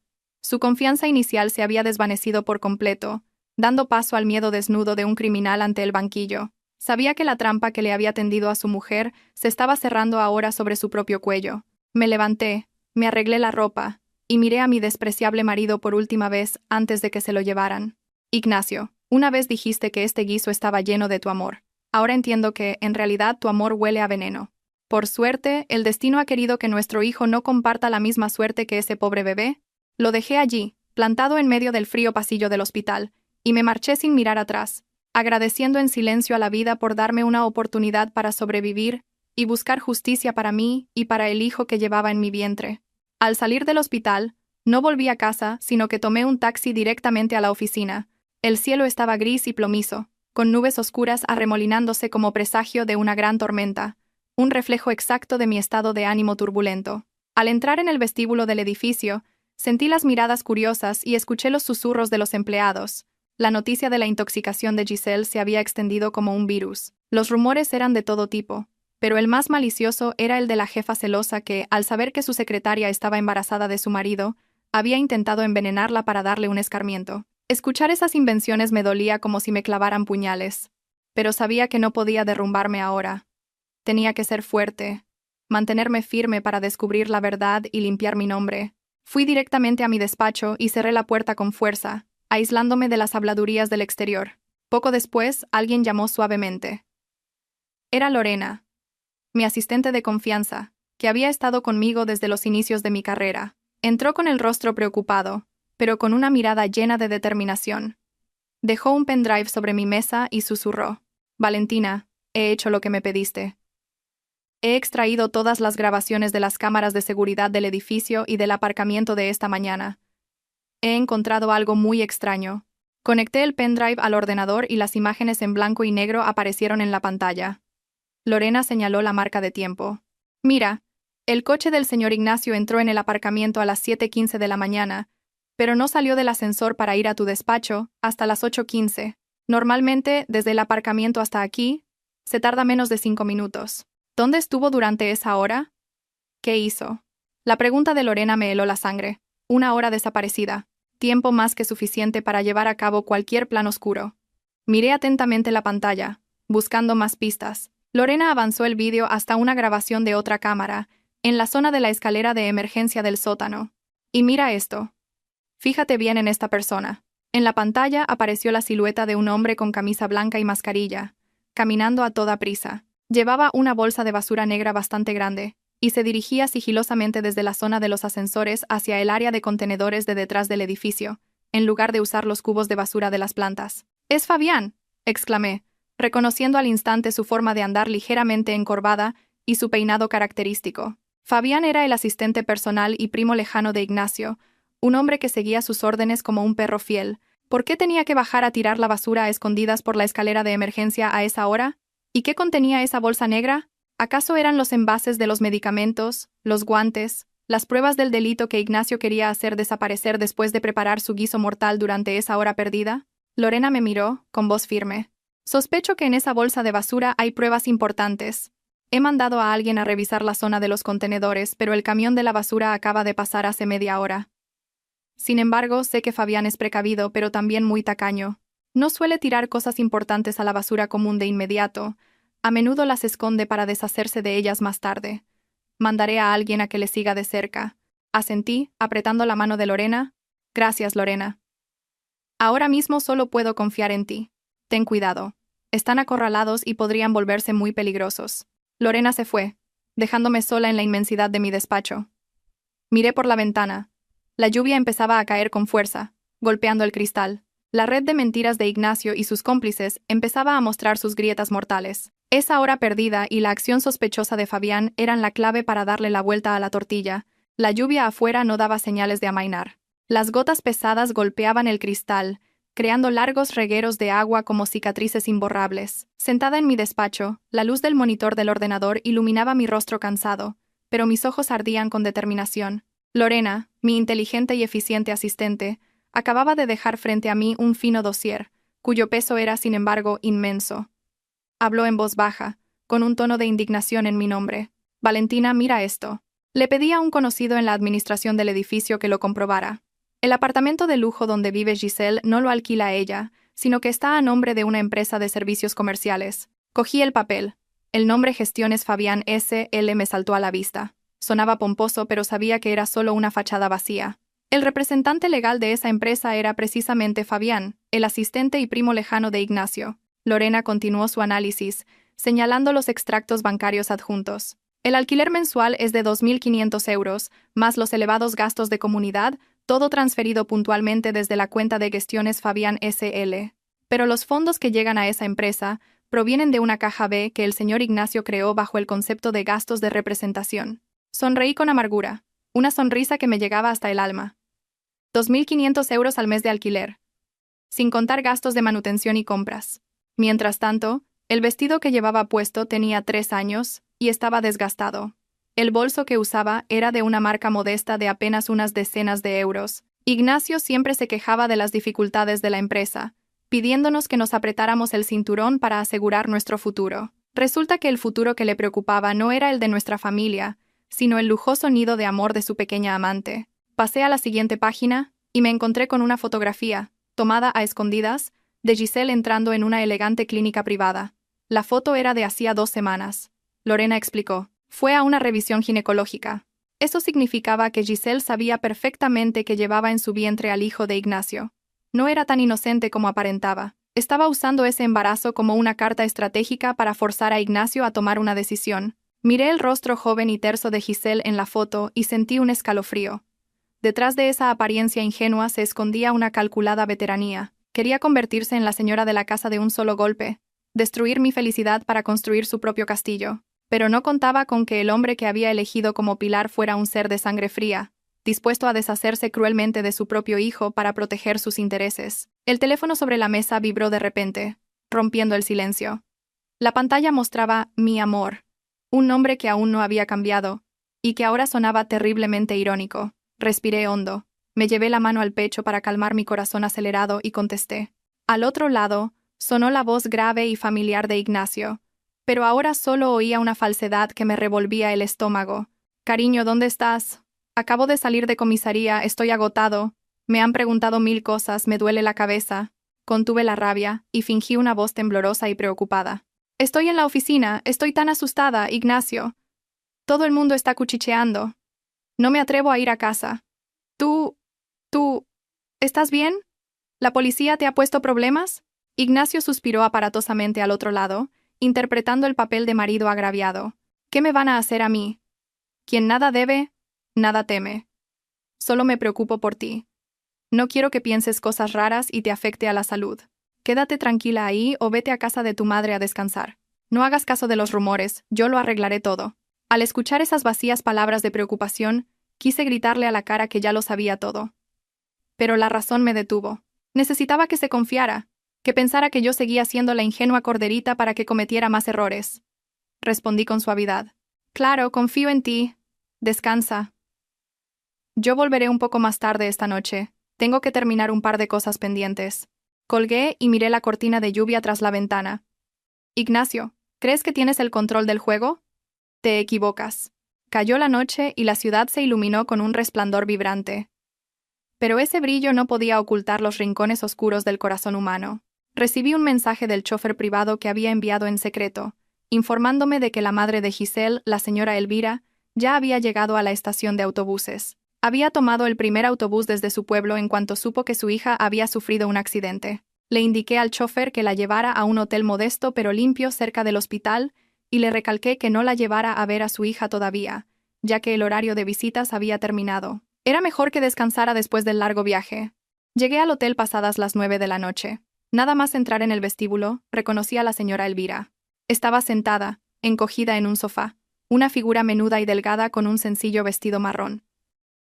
Su confianza inicial se había desvanecido por completo, dando paso al miedo desnudo de un criminal ante el banquillo. Sabía que la trampa que le había tendido a su mujer se estaba cerrando ahora sobre su propio cuello. Me levanté, me arreglé la ropa, y miré a mi despreciable marido por última vez antes de que se lo llevaran. Ignacio, una vez dijiste que este guiso estaba lleno de tu amor. Ahora entiendo que, en realidad, tu amor huele a veneno. Por suerte, el destino ha querido que nuestro hijo no comparta la misma suerte que ese pobre bebé. Lo dejé allí, plantado en medio del frío pasillo del hospital, y me marché sin mirar atrás, agradeciendo en silencio a la vida por darme una oportunidad para sobrevivir y buscar justicia para mí y para el hijo que llevaba en mi vientre. Al salir del hospital, no volví a casa, sino que tomé un taxi directamente a la oficina. El cielo estaba gris y plomizo, con nubes oscuras arremolinándose como presagio de una gran tormenta, un reflejo exacto de mi estado de ánimo turbulento. Al entrar en el vestíbulo del edificio, sentí las miradas curiosas y escuché los susurros de los empleados. La noticia de la intoxicación de Giselle se había extendido como un virus. Los rumores eran de todo tipo, pero el más malicioso era el de la jefa celosa que, al saber que su secretaria estaba embarazada de su marido, había intentado envenenarla para darle un escarmiento. Escuchar esas invenciones me dolía como si me clavaran puñales, pero sabía que no podía derrumbarme ahora. Tenía que ser fuerte, mantenerme firme para descubrir la verdad y limpiar mi nombre. Fui directamente a mi despacho y cerré la puerta con fuerza, aislándome de las habladurías del exterior. Poco después, alguien llamó suavemente. Era Lorena, mi asistente de confianza, que había estado conmigo desde los inicios de mi carrera. Entró con el rostro preocupado, pero con una mirada llena de determinación. Dejó un pendrive sobre mi mesa y susurró. Valentina, he hecho lo que me pediste. He extraído todas las grabaciones de las cámaras de seguridad del edificio y del aparcamiento de esta mañana. He encontrado algo muy extraño. Conecté el pendrive al ordenador y las imágenes en blanco y negro aparecieron en la pantalla. Lorena señaló la marca de tiempo. Mira, el coche del señor Ignacio entró en el aparcamiento a las 7:15 de la mañana, pero no salió del ascensor para ir a tu despacho hasta las 8:15. Normalmente, desde el aparcamiento hasta aquí, se tarda menos de 5 minutos. ¿Dónde estuvo durante esa hora? ¿Qué hizo? La pregunta de Lorena me heló la sangre. 1 hora desaparecida. Tiempo más que suficiente para llevar a cabo cualquier plan oscuro. Miré atentamente la pantalla, buscando más pistas. Lorena avanzó el vídeo hasta una grabación de otra cámara, en la zona de la escalera de emergencia del sótano. Y mira esto. Fíjate bien en esta persona. En la pantalla apareció la silueta de un hombre con camisa blanca y mascarilla, caminando a toda prisa. Llevaba una bolsa de basura negra bastante grande, y se dirigía sigilosamente desde la zona de los ascensores hacia el área de contenedores de detrás del edificio, en lugar de usar los cubos de basura de las plantas. «¡Es Fabián!», exclamé, reconociendo al instante su forma de andar ligeramente encorvada y su peinado característico. Fabián era el asistente personal y primo lejano de Ignacio, un hombre que seguía sus órdenes como un perro fiel. ¿Por qué tenía que bajar a tirar la basura a escondidas por la escalera de emergencia a esa hora? ¿Y qué contenía esa bolsa negra? ¿Acaso eran los envases de los medicamentos, los guantes, las pruebas del delito que Ignacio quería hacer desaparecer después de preparar su guiso mortal durante esa hora perdida? Lorena me miró, con voz firme. Sospecho que en esa bolsa de basura hay pruebas importantes. He mandado a alguien a revisar la zona de los contenedores, pero el camión de la basura acaba de pasar hace media hora. Sin embargo, sé que Fabián es precavido, pero también muy tacaño. No suele tirar cosas importantes a la basura común de inmediato. A menudo las esconde para deshacerse de ellas más tarde. Mandaré a alguien a que le siga de cerca. Asentí, apretando la mano de Lorena. Gracias, Lorena. Ahora mismo solo puedo confiar en ti. Ten cuidado. Están acorralados y podrían volverse muy peligrosos. Lorena se fue, dejándome sola en la inmensidad de mi despacho. Miré por la ventana. La lluvia empezaba a caer con fuerza, golpeando el cristal. La red de mentiras de Ignacio y sus cómplices empezaba a mostrar sus grietas mortales. Esa hora perdida y la acción sospechosa de Fabián eran la clave para darle la vuelta a la tortilla. La lluvia afuera no daba señales de amainar. Las gotas pesadas golpeaban el cristal, creando largos regueros de agua como cicatrices imborrables. Sentada en mi despacho, la luz del monitor del ordenador iluminaba mi rostro cansado, pero mis ojos ardían con determinación. Lorena, mi inteligente y eficiente asistente, acababa de dejar frente a mí un fino dossier, cuyo peso era, sin embargo, inmenso. Habló en voz baja, con un tono de indignación en mi nombre. «Valentina, mira esto». Le pedí a un conocido en la administración del edificio que lo comprobara. El apartamento de lujo donde vive Giselle no lo alquila ella, sino que está a nombre de una empresa de servicios comerciales. Cogí el papel. El nombre Gestiones Fabián S.L. me saltó a la vista. Sonaba pomposo, pero sabía que era solo una fachada vacía. El representante legal de esa empresa era precisamente Fabián, el asistente y primo lejano de Ignacio. Lorena continuó su análisis, señalando los extractos bancarios adjuntos. El alquiler mensual es de 2.500 euros, más los elevados gastos de comunidad, todo transferido puntualmente desde la cuenta de Gestiones Fabián S.L. Pero los fondos que llegan a esa empresa provienen de una caja B que el señor Ignacio creó bajo el concepto de gastos de representación. Sonreí con amargura, una sonrisa que me llegaba hasta el alma. 2.500 euros al mes de alquiler, sin contar gastos de manutención y compras. Mientras tanto, el vestido que llevaba puesto tenía 3 años y estaba desgastado. El bolso que usaba era de una marca modesta de apenas unas decenas de euros. Ignacio siempre se quejaba de las dificultades de la empresa, pidiéndonos que nos apretáramos el cinturón para asegurar nuestro futuro. Resulta que el futuro que le preocupaba no era el de nuestra familia, sino el lujoso nido de amor de su pequeña amante. Pasé a la siguiente página y me encontré con una fotografía, tomada a escondidas, de Giselle entrando en una elegante clínica privada. La foto era de hacía 2 semanas. Lorena explicó. Fue a una revisión ginecológica. Eso significaba que Giselle sabía perfectamente que llevaba en su vientre al hijo de Ignacio. No era tan inocente como aparentaba. Estaba usando ese embarazo como una carta estratégica para forzar a Ignacio a tomar una decisión. Miré el rostro joven y terso de Giselle en la foto y sentí un escalofrío. Detrás de esa apariencia ingenua se escondía una calculada veteranía. Quería convertirse en la señora de la casa de un solo golpe, destruir mi felicidad para construir su propio castillo. Pero no contaba con que el hombre que había elegido como pilar fuera un ser de sangre fría, dispuesto a deshacerse cruelmente de su propio hijo para proteger sus intereses. El teléfono sobre la mesa vibró de repente, rompiendo el silencio. La pantalla mostraba «Mi amor», un nombre que aún no había cambiado, y que ahora sonaba terriblemente irónico. Respiré hondo, me llevé la mano al pecho para calmar mi corazón acelerado y contesté. Al otro lado, sonó la voz grave y familiar de Ignacio. Pero ahora solo oía una falsedad que me revolvía el estómago. «Cariño, ¿dónde estás? Acabo de salir de comisaría, estoy agotado. Me han preguntado 1000 cosas, me duele la cabeza». Contuve la rabia y fingí una voz temblorosa y preocupada. «Estoy en la oficina, estoy tan asustada, Ignacio. Todo el mundo está cuchicheando. No me atrevo a ir a casa. ¿Tú... ¿estás bien? ¿La policía te ha puesto problemas?» Ignacio suspiró aparatosamente al otro lado, interpretando el papel de marido agraviado. «¿Qué me van a hacer a mí? Quien nada debe, nada teme. Solo me preocupo por ti. No quiero que pienses cosas raras y te afecte a la salud. Quédate tranquila ahí o vete a casa de tu madre a descansar. No hagas caso de los rumores, yo lo arreglaré todo». Al escuchar esas vacías palabras de preocupación, quise gritarle a la cara que ya lo sabía todo. Pero la razón me detuvo. Necesitaba que se confiara, que pensara que yo seguía siendo la ingenua corderita para que cometiera más errores. Respondí con suavidad. «Claro, confío en ti. Descansa. Yo volveré un poco más tarde esta noche. Tengo que terminar un par de cosas pendientes». Colgué y miré la cortina de lluvia tras la ventana. «Ignacio, ¿crees que tienes el control del juego? Te equivocas». Cayó la noche y la ciudad se iluminó con un resplandor vibrante. Pero ese brillo no podía ocultar los rincones oscuros del corazón humano. Recibí un mensaje del chofer privado que había enviado en secreto, informándome de que la madre de Giselle, la señora Elvira, ya había llegado a la estación de autobuses. Había tomado el primer autobús desde su pueblo en cuanto supo que su hija había sufrido un accidente. Le indiqué al chofer que la llevara a un hotel modesto pero limpio cerca del hospital y le recalqué que no la llevara a ver a su hija todavía, ya que el horario de visitas había terminado. Era mejor que descansara después del largo viaje. Llegué al hotel pasadas las 9 de la noche. Nada más entrar en el vestíbulo, reconocí a la señora Elvira. Estaba sentada, encogida en un sofá, una figura menuda y delgada con un sencillo vestido marrón.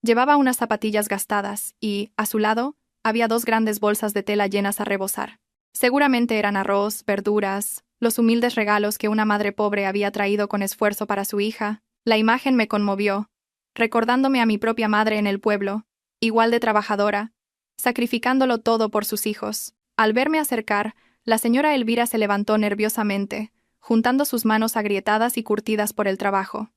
Llevaba unas zapatillas gastadas y, a su lado, había 2 grandes bolsas de tela llenas a rebosar. Seguramente eran arroz, verduras, los humildes regalos que una madre pobre había traído con esfuerzo para su hija. La imagen me conmovió, recordándome a mi propia madre en el pueblo, igual de trabajadora, sacrificándolo todo por sus hijos. Al verme acercar, la señora Elvira se levantó nerviosamente, juntando sus manos agrietadas y curtidas por el trabajo.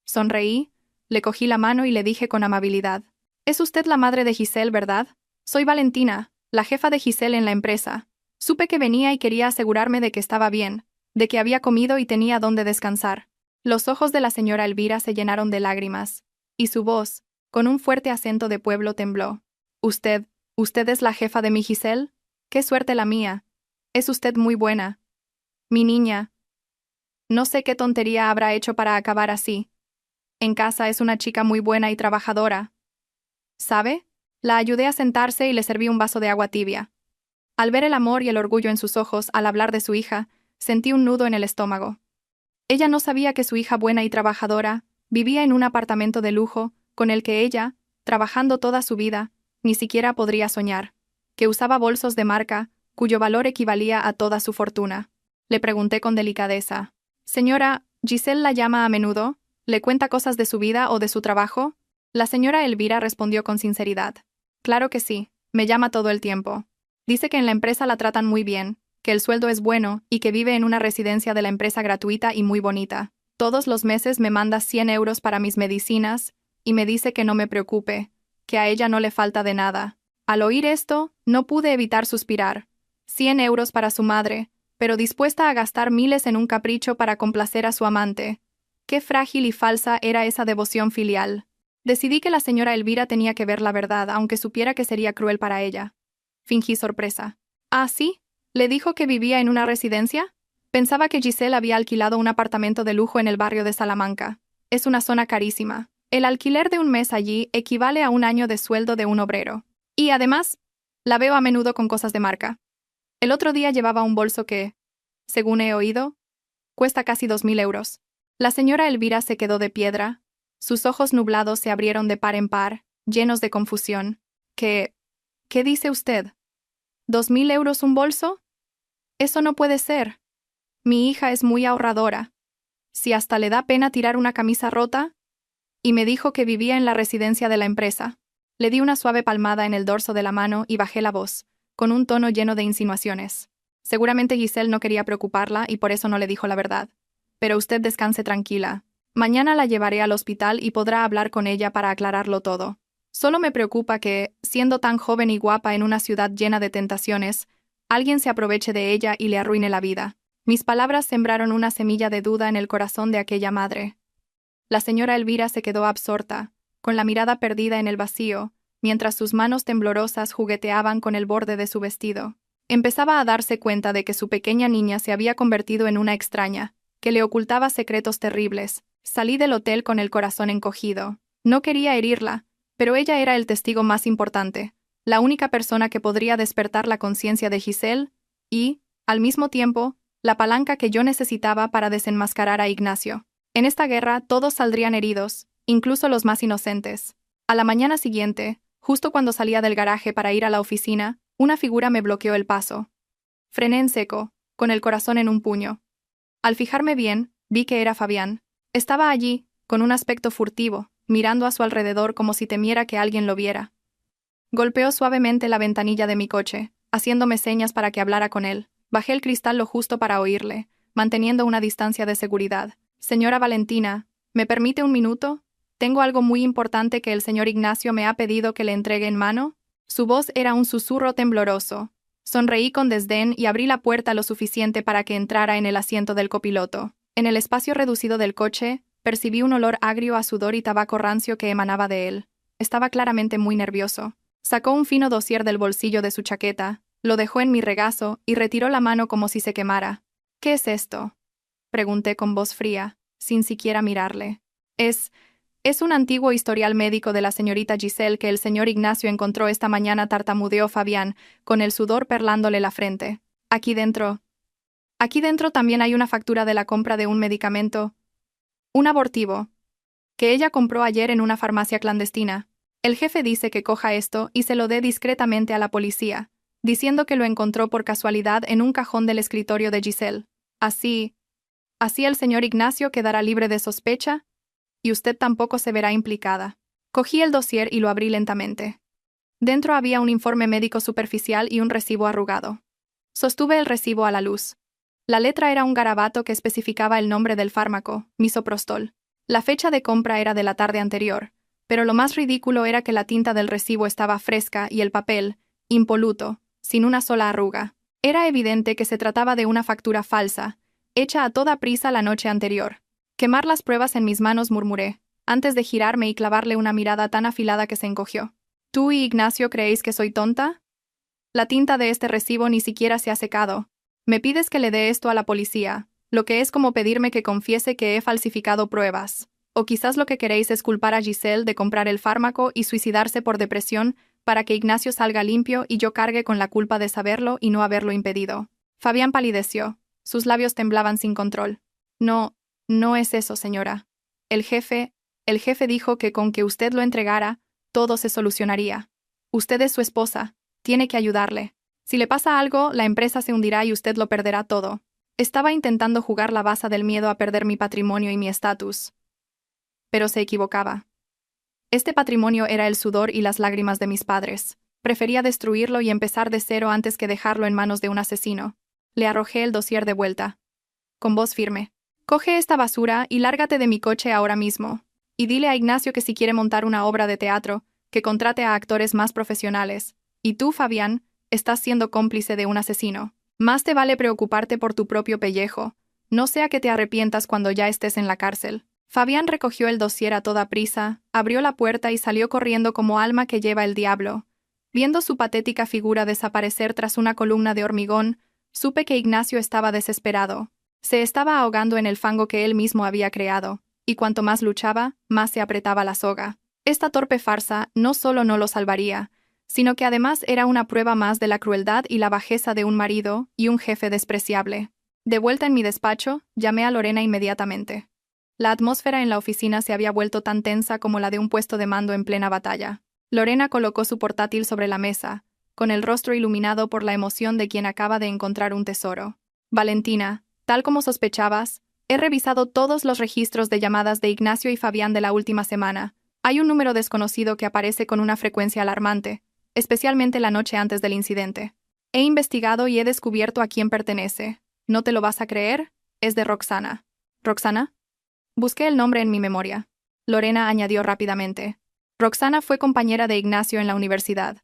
Sonreí, le cogí la mano y le dije con amabilidad: Es usted la madre de Giselle, ¿verdad? Soy Valentina, la jefa de Giselle en la empresa. Supe que venía y quería asegurarme de que estaba bien, de que había comido y tenía dónde descansar. Los ojos de la señora Elvira se llenaron de lágrimas, y su voz, con un fuerte acento de pueblo, tembló. ¿Usted es la jefa de mi Giselle? ¡Qué suerte la mía! Es usted muy buena. Mi niña. No sé qué tontería habrá hecho para acabar así. En casa es una chica muy buena y trabajadora. ¿Sabe? La ayudé a sentarse y le serví un vaso de agua tibia. Al ver el amor y el orgullo en sus ojos al hablar de su hija, sentí un nudo en el estómago. Ella no sabía que su hija buena y trabajadora vivía en un apartamento de lujo con el que ella, trabajando toda su vida, ni siquiera podría soñar, que usaba bolsos de marca, cuyo valor equivalía a toda su fortuna. Le pregunté con delicadeza: «Señora, ¿Giselle la llama a menudo? ¿Le cuenta cosas de su vida o de su trabajo?» La señora Elvira respondió con sinceridad: «Claro que sí, me llama todo el tiempo. Dice que en la empresa la tratan muy bien, que el sueldo es bueno y que vive en una residencia de la empresa gratuita y muy bonita. Todos los meses me manda 100 euros para mis medicinas y me dice que no me preocupe, que a ella no le falta de nada». Al oír esto, no pude evitar suspirar. 100 euros para su madre, pero dispuesta a gastar miles en un capricho para complacer a su amante. Qué frágil y falsa era esa devoción filial. Decidí que la señora Elvira tenía que ver la verdad, aunque supiera que sería cruel para ella. Fingí sorpresa. «¿Ah, sí? ¿Le dijo que vivía en una residencia?» Pensaba que Giselle había alquilado un apartamento de lujo en el barrio de Salamanca. Es una zona carísima. El alquiler de un mes allí equivale a un año de sueldo de un obrero. Y además, la veo a menudo con cosas de marca. El otro día llevaba un bolso que, según he oído, cuesta casi 2000 euros. La señora Elvira se quedó de piedra. Sus ojos nublados se abrieron de par en par, llenos de confusión. ¿Qué dice usted? ¿2000 euros un bolso? Eso no puede ser. Mi hija es muy ahorradora. Si hasta le da pena tirar una camisa rota. Y me dijo que vivía en la residencia de la empresa. Le di una suave palmada en el dorso de la mano y bajé la voz, con un tono lleno de insinuaciones. Seguramente Giselle no quería preocuparla y por eso no le dijo la verdad. Pero usted descanse tranquila. Mañana la llevaré al hospital y podrá hablar con ella para aclararlo todo. Solo me preocupa que, siendo tan joven y guapa en una ciudad llena de tentaciones, alguien se aproveche de ella y le arruine la vida. Mis palabras sembraron una semilla de duda en el corazón de aquella madre. La señora Elvira se quedó absorta, con la mirada perdida en el vacío, mientras sus manos temblorosas jugueteaban con el borde de su vestido. Empezaba a darse cuenta de que su pequeña niña se había convertido en una extraña, que le ocultaba secretos terribles. Salí del hotel con el corazón encogido. No quería herirla, pero ella era el testigo más importante, la única persona que podría despertar la conciencia de Giselle y, al mismo tiempo, la palanca que yo necesitaba para desenmascarar a Ignacio. En esta guerra todos saldrían heridos, incluso los más inocentes. A la mañana siguiente, justo cuando salía del garaje para ir a la oficina, una figura me bloqueó el paso. Frené en seco, con el corazón en un puño. Al fijarme bien, vi que era Fabián. Estaba allí, con un aspecto furtivo, mirando a su alrededor como si temiera que alguien lo viera. Golpeó suavemente la ventanilla de mi coche, haciéndome señas para que hablara con él. Bajé el cristal lo justo para oírle, manteniendo una distancia de seguridad. «Señora Valentina, ¿me permite un minuto? Tengo algo muy importante que el señor Ignacio me ha pedido que le entregue en mano». Su voz era un susurro tembloroso. Sonreí con desdén y abrí la puerta lo suficiente para que entrara en el asiento del copiloto. En el espacio reducido del coche, percibí un olor agrio a sudor y tabaco rancio que emanaba de él. Estaba claramente muy nervioso. Sacó un fino dossier del bolsillo de su chaqueta, lo dejó en mi regazo y retiró la mano como si se quemara. «¿Qué es esto?», pregunté con voz fría, sin siquiera mirarle. Es un antiguo historial médico de la señorita Giselle que el señor Ignacio encontró esta mañana», tartamudeó Fabián, con el sudor perlándole la frente. Aquí dentro también hay una factura de la compra de un medicamento, un abortivo, que ella compró ayer en una farmacia clandestina. El jefe dice que coja esto y se lo dé discretamente a la policía, diciendo que lo encontró por casualidad en un cajón del escritorio de Giselle. Así el señor Ignacio quedará libre de sospecha y usted tampoco se verá implicada. Cogí el dossier y lo abrí lentamente. Dentro había un informe médico superficial y un recibo arrugado. Sostuve el recibo a la luz. La letra era un garabato que especificaba el nombre del fármaco, misoprostol. La fecha de compra era de la tarde anterior, Pero lo más ridículo era que la tinta del recibo estaba fresca y el papel, impoluto, sin una sola arruga. Era evidente que se trataba de una factura falsa, hecha a toda prisa la noche anterior. Quemar las pruebas en mis manos, murmuré, antes de girarme y clavarle una mirada tan afilada que se encogió. ¿Tú y Ignacio creéis que soy tonta? La tinta de este recibo ni siquiera se ha secado. Me pides que le dé esto a la policía, lo que es como pedirme que confiese que he falsificado pruebas. O quizás lo que queréis es culpar a Giselle de comprar el fármaco y suicidarse por depresión para que Ignacio salga limpio y yo cargue con la culpa de saberlo y no haberlo impedido. Fabián palideció. Sus labios temblaban sin control. No, no es eso, señora. El jefe dijo que con que usted lo entregara, todo se solucionaría. Usted es su esposa. Tiene que ayudarle. Si le pasa algo, la empresa se hundirá y usted lo perderá todo. Estaba intentando jugar la baza del miedo a perder mi patrimonio y mi estatus. Pero se equivocaba. Este patrimonio era el sudor y las lágrimas de mis padres. Prefería destruirlo y empezar de cero antes que dejarlo en manos de un asesino. Le arrojé el dossier de vuelta. Con voz firme. Coge esta basura y lárgate de mi coche ahora mismo. Y dile a Ignacio que si quiere montar una obra de teatro, que contrate a actores más profesionales. Y tú, Fabián, estás siendo cómplice de un asesino. Más te vale preocuparte por tu propio pellejo, no sea que te arrepientas cuando ya estés en la cárcel. Fabián recogió el dossier a toda prisa, abrió la puerta y salió corriendo como alma que lleva el diablo. Viendo su patética figura desaparecer tras una columna de hormigón, supe que Ignacio estaba desesperado. Se estaba ahogando en el fango que él mismo había creado, y cuanto más luchaba, más se apretaba la soga. Esta torpe farsa no solo no lo salvaría, sino que además era una prueba más de la crueldad y la bajeza de un marido y un jefe despreciable. De vuelta en mi despacho, llamé a Lorena inmediatamente. La atmósfera en la oficina se había vuelto tan tensa como la de un puesto de mando en plena batalla. Lorena colocó su portátil sobre la mesa, con el rostro iluminado por la emoción de quien acaba de encontrar un tesoro. Valentina, tal como sospechabas, he revisado todos los registros de llamadas de Ignacio y Fabián de la última semana. Hay un número desconocido que aparece con una frecuencia alarmante, especialmente la noche antes del incidente. He investigado y he descubierto a quién pertenece. ¿No te lo vas a creer? Es de Roxana. ¿Roxana? Busqué el nombre en mi memoria. Lorena añadió rápidamente. Roxana fue compañera de Ignacio en la universidad.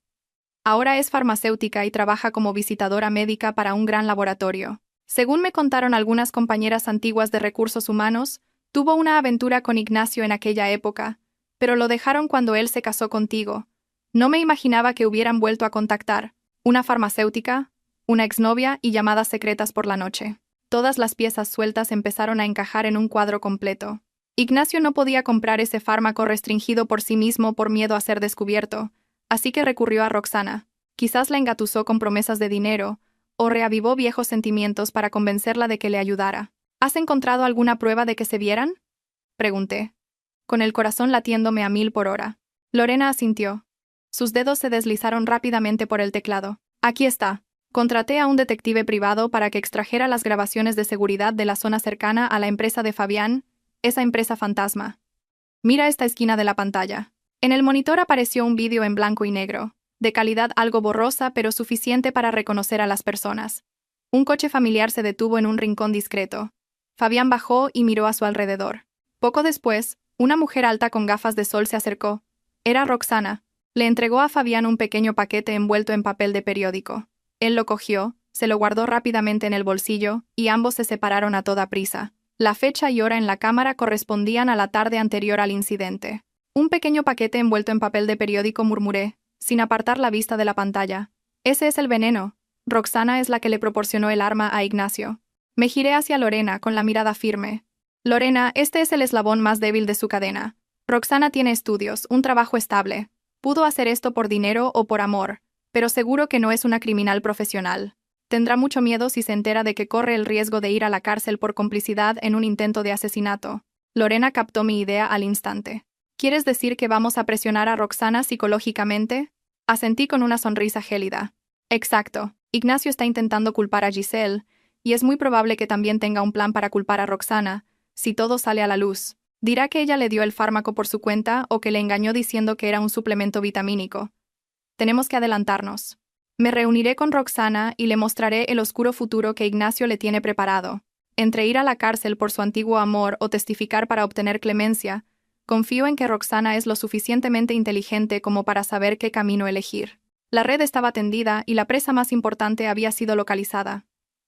Ahora es farmacéutica y trabaja como visitadora médica para un gran laboratorio. Según me contaron algunas compañeras antiguas de recursos humanos, tuvo una aventura con Ignacio en aquella época, pero lo dejaron cuando él se casó contigo. No me imaginaba que hubieran vuelto a contactar. Una farmacéutica, una exnovia y llamadas secretas por la noche. Todas las piezas sueltas empezaron a encajar en un cuadro completo. Ignacio no podía comprar ese fármaco restringido por sí mismo por miedo a ser descubierto, así que recurrió a Roxana. Quizás la engatusó con promesas de dinero, o reavivó viejos sentimientos para convencerla de que le ayudara. ¿Has encontrado alguna prueba de que se vieran? Pregunté, con el corazón latiéndome a 1000 por hora. Lorena asintió. Sus dedos se deslizaron rápidamente por el teclado. Aquí está. Contraté a un detective privado para que extrajera las grabaciones de seguridad de la zona cercana a la empresa de Fabián, esa empresa fantasma. Mira esta esquina de la pantalla. En el monitor apareció un vídeo en blanco y negro, de calidad algo borrosa pero suficiente para reconocer a las personas. Un coche familiar se detuvo en un rincón discreto. Fabián bajó y miró a su alrededor. Poco después, una mujer alta con gafas de sol se acercó. Era Roxana. Le entregó a Fabián un pequeño paquete envuelto en papel de periódico. Él lo cogió, se lo guardó rápidamente en el bolsillo, y ambos se separaron a toda prisa. La fecha y hora en la cámara correspondían a la tarde anterior al incidente. Un pequeño paquete envuelto en papel de periódico, murmuré, sin apartar la vista de la pantalla. Ese es el veneno. Roxana es la que le proporcionó el arma a Ignacio. Me giré hacia Lorena con la mirada firme. Lorena, este es el eslabón más débil de su cadena. Roxana tiene estudios, un trabajo estable. Pudo hacer esto por dinero o por amor, pero seguro que no es una criminal profesional. Tendrá mucho miedo si se entera de que corre el riesgo de ir a la cárcel por complicidad en un intento de asesinato. Lorena captó mi idea al instante. ¿Quieres decir que vamos a presionar a Roxana psicológicamente? Asentí con una sonrisa gélida. Exacto. Ignacio está intentando culpar a Giselle, y es muy probable que también tenga un plan para culpar a Roxana, si todo sale a la luz. Dirá que ella le dio el fármaco por su cuenta o que le engañó diciendo que era un suplemento vitamínico. Tenemos que adelantarnos. Me reuniré con Roxana y le mostraré el oscuro futuro que Ignacio le tiene preparado. Entre ir a la cárcel por su antiguo amor o testificar para obtener clemencia, Confío en que Roxana es lo suficientemente inteligente como para saber qué camino elegir. La red estaba tendida y la presa más importante había sido localizada.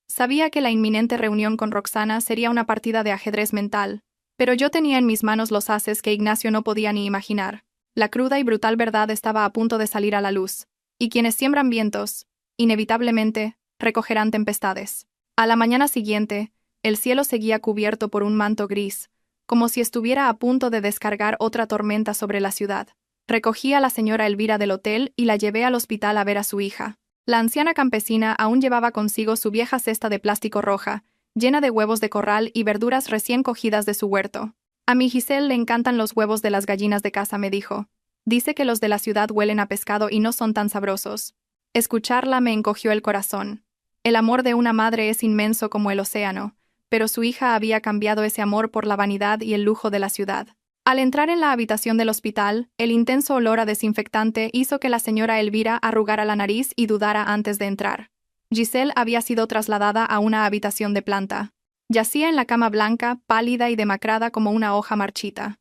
Sabía que la inminente reunión con Roxana sería una partida de ajedrez mental, pero yo tenía en mis manos los ases que Ignacio no podía ni imaginar. La cruda y brutal verdad estaba a punto de salir a la luz, y quienes siembran vientos, inevitablemente, recogerán tempestades. A la mañana siguiente, el cielo seguía cubierto por un manto gris, como si estuviera a punto de descargar otra tormenta sobre la ciudad. Recogí a la señora Elvira del hotel y la llevé al hospital a ver a su hija. La anciana campesina aún llevaba consigo su vieja cesta de plástico roja, llena de huevos de corral y verduras recién cogidas de su huerto. A mi Giselle le encantan los huevos de las gallinas de casa, me dijo. Dice que los de la ciudad huelen a pescado y no son tan sabrosos. Escucharla me encogió el corazón. El amor de una madre es inmenso como el océano, pero su hija había cambiado ese amor por la vanidad y el lujo de la ciudad. Al entrar en la habitación del hospital, el intenso olor a desinfectante hizo que la señora Elvira arrugara la nariz y dudara antes de entrar. Giselle había sido trasladada a una habitación de planta. Yacía en la cama blanca, pálida y demacrada como una hoja marchita.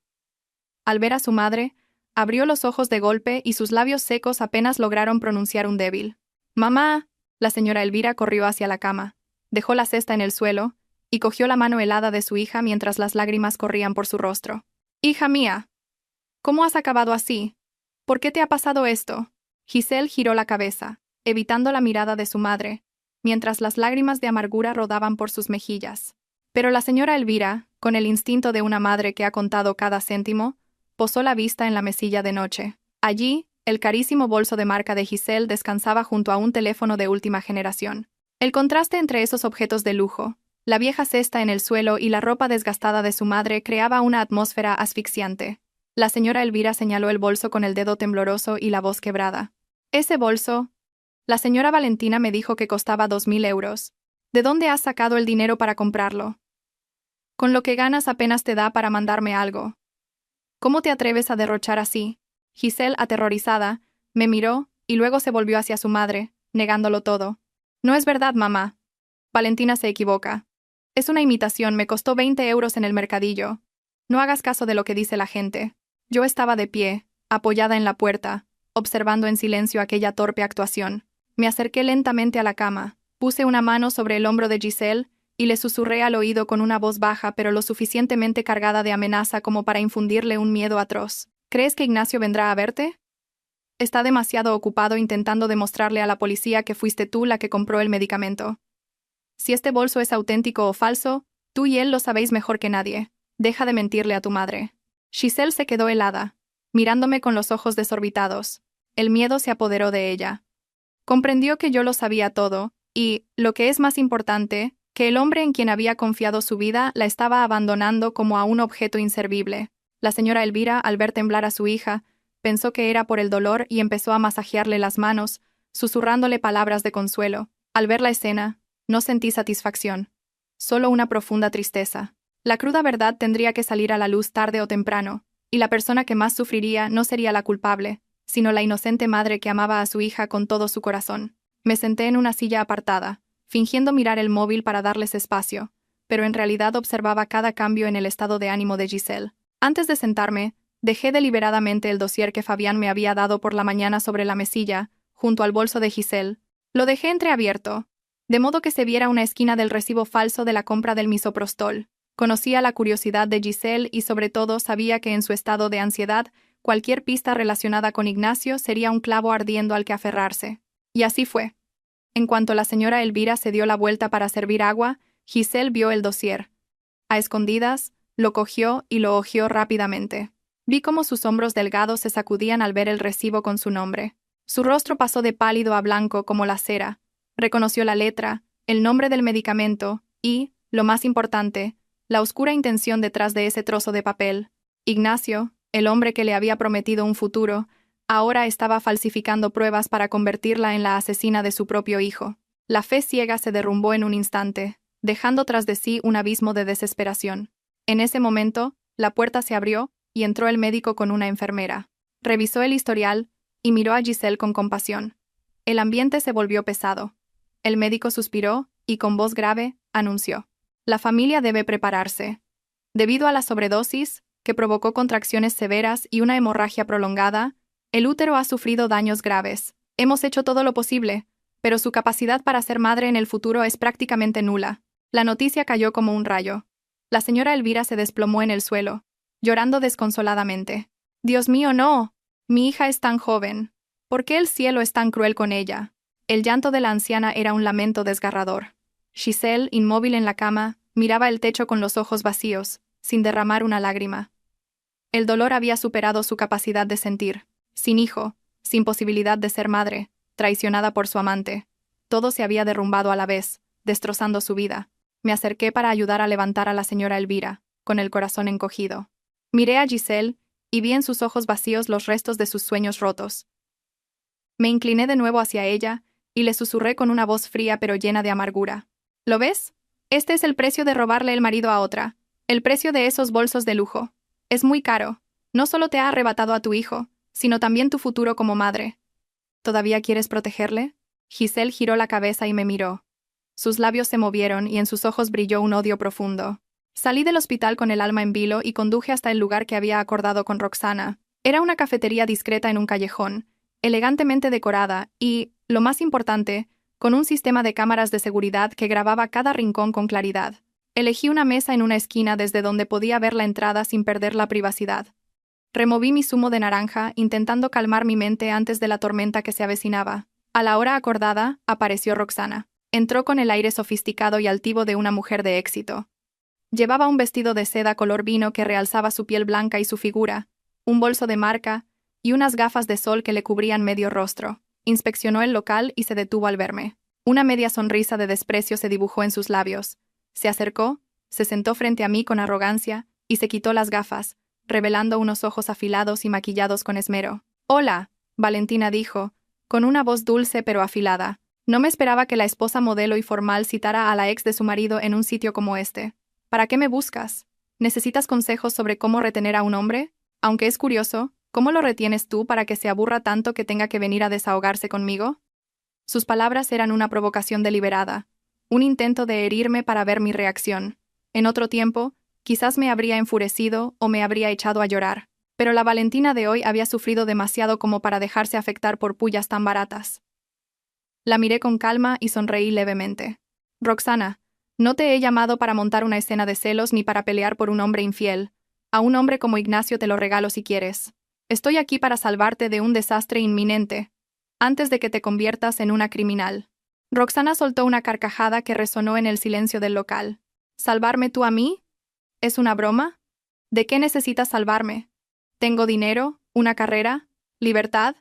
Al ver a su madre, abrió los ojos de golpe y sus labios secos apenas lograron pronunciar un débil «¡Mamá!». La señora Elvira corrió hacia la cama, dejó la cesta en el suelo y cogió la mano helada de su hija mientras las lágrimas corrían por su rostro. «Hija mía, ¿cómo has acabado así? ¿Por qué te ha pasado esto?». Giselle giró la cabeza, evitando la mirada de su madre, mientras las lágrimas de amargura rodaban por sus mejillas. Pero la señora Elvira, con el instinto de una madre que ha contado cada céntimo, posó la vista en la mesilla de noche. Allí, el carísimo bolso de marca de Giselle descansaba junto a un teléfono de última generación. El contraste entre esos objetos de lujo, la vieja cesta en el suelo y la ropa desgastada de su madre creaba una atmósfera asfixiante. La señora Elvira señaló el bolso con el dedo tembloroso y la voz quebrada. «Ese bolso. La señora Valentina me dijo que costaba 2.000 euros. ¿De dónde has sacado el dinero para comprarlo? Con lo que ganas apenas te da para mandarme algo. ¿Cómo te atreves a derrochar así?». Giselle, aterrorizada, me miró y luego se volvió hacia su madre, negándolo todo. «No es verdad, mamá. Valentina se equivoca. Es una imitación, me costó 20 euros en el mercadillo. No hagas caso de lo que dice la gente». Yo estaba de pie, apoyada en la puerta, observando en silencio aquella torpe actuación. Me acerqué lentamente a la cama, puse una mano sobre el hombro de Giselle y le susurré al oído con una voz baja pero lo suficientemente cargada de amenaza como para infundirle un miedo atroz. «¿Crees que Ignacio vendrá a verte? Está demasiado ocupado intentando demostrarle a la policía que fuiste tú la que compró el medicamento. Si este bolso es auténtico o falso, tú y él lo sabéis mejor que nadie. Deja de mentirle a tu madre». Giselle se quedó helada, mirándome con los ojos desorbitados. El miedo se apoderó de ella. Comprendió que yo lo sabía todo, y, lo que es más importante, que el hombre en quien había confiado su vida la estaba abandonando como a un objeto inservible. La señora Elvira, al ver temblar a su hija, pensó que era por el dolor y empezó a masajearle las manos, susurrándole palabras de consuelo. Al ver la escena, no sentí satisfacción, solo una profunda tristeza. La cruda verdad tendría que salir a la luz tarde o temprano, y la persona que más sufriría no sería la culpable, sino la inocente madre que amaba a su hija con todo su corazón. Me senté en una silla apartada, fingiendo mirar el móvil para darles espacio, pero en realidad observaba cada cambio en el estado de ánimo de Giselle. Antes de sentarme, dejé deliberadamente el dossier que Fabián me había dado por la mañana sobre la mesilla, junto al bolso de Giselle. Lo dejé entreabierto, de modo que se viera una esquina del recibo falso de la compra del misoprostol. Conocía la curiosidad de Giselle y sobre todo sabía que en su estado de ansiedad, cualquier pista relacionada con Ignacio sería un clavo ardiendo al que aferrarse. Y así fue. En cuanto la señora Elvira se dio la vuelta para servir agua, Giselle vio el dossier. A escondidas, lo cogió y lo hojeó rápidamente. Vi cómo sus hombros delgados se sacudían al ver el recibo con su nombre. Su rostro pasó de pálido a blanco como la cera. Reconoció la letra, el nombre del medicamento y, lo más importante, la oscura intención detrás de ese trozo de papel. Ignacio, el hombre que le había prometido un futuro, ahora estaba falsificando pruebas para convertirla en la asesina de su propio hijo. La fe ciega se derrumbó en un instante, dejando tras de sí un abismo de desesperación. En ese momento, la puerta se abrió y entró el médico con una enfermera. Revisó el historial y miró a Giselle con compasión. El ambiente se volvió pesado. El médico suspiró y con voz grave anunció: «La familia debe prepararse. Debido a la sobredosis, que provocó contracciones severas y una hemorragia prolongada. El útero ha sufrido daños graves. Hemos hecho todo lo posible, pero su capacidad para ser madre en el futuro es prácticamente nula. La noticia cayó como un rayo. La señora Elvira se desplomó en el suelo, llorando desconsoladamente. «Dios mío, no. Mi hija es tan joven. ¿Por qué el cielo es tan cruel con ella?» El llanto de la anciana era un lamento desgarrador. Giselle, inmóvil en la cama, miraba el techo con los ojos vacíos, sin derramar una lágrima. El dolor había superado su capacidad de sentir. Sin hijo, sin posibilidad de ser madre, traicionada por su amante. Todo se había derrumbado a la vez, destrozando su vida. Me acerqué para ayudar a levantar a la señora Elvira, con el corazón encogido. Miré a Giselle y vi en sus ojos vacíos los restos de sus sueños rotos. Me incliné de nuevo hacia ella y le susurré con una voz fría pero llena de amargura. ¿Lo ves? Este es el precio de robarle el marido a otra. El precio de esos bolsos de lujo. Es muy caro. No solo te ha arrebatado a tu hijo, sino también tu futuro como madre. ¿Todavía quieres protegerle? Giselle giró la cabeza y me miró. Sus labios se movieron y en sus ojos brilló un odio profundo. Salí del hospital con el alma en vilo y conduje hasta el lugar que había acordado con Roxana. Era una cafetería discreta en un callejón, elegantemente decorada y, lo más importante, con un sistema de cámaras de seguridad que grababa cada rincón con claridad. Elegí una mesa en una esquina desde donde podía ver la entrada sin perder la privacidad. Removí mi zumo de naranja, intentando calmar mi mente antes de la tormenta que se avecinaba. A la hora acordada, apareció Roxana. Entró con el aire sofisticado y altivo de una mujer de éxito. Llevaba un vestido de seda color vino que realzaba su piel blanca y su figura, un bolso de marca y unas gafas de sol que le cubrían medio rostro. Inspeccionó el local y se detuvo al verme. Una media sonrisa de desprecio se dibujó en sus labios. Se acercó, se sentó frente a mí con arrogancia y se quitó las gafas, revelando unos ojos afilados y maquillados con esmero. «Hola», Valentina dijo, con una voz dulce pero afilada. No me esperaba que la esposa modelo y formal citara a la ex de su marido en un sitio como este. ¿Para qué me buscas? ¿Necesitas consejos sobre cómo retener a un hombre? Aunque es curioso, ¿cómo lo retienes tú para que se aburra tanto que tenga que venir a desahogarse conmigo? Sus palabras eran una provocación deliberada, un intento de herirme para ver mi reacción. En otro tiempo, quizás me habría enfurecido o me habría echado a llorar, pero la Valentina de hoy había sufrido demasiado como para dejarse afectar por pullas tan baratas. La miré con calma y sonreí levemente. «Roxana, no te he llamado para montar una escena de celos ni para pelear por un hombre infiel. A un hombre como Ignacio te lo regalo si quieres. Estoy aquí para salvarte de un desastre inminente, antes de que te conviertas en una criminal». Roxana soltó una carcajada que resonó en el silencio del local. «¿Salvarme tú a mí? ¿Es una broma? ¿De qué necesitas salvarme? ¿Tengo dinero? ¿Una carrera? ¿Libertad?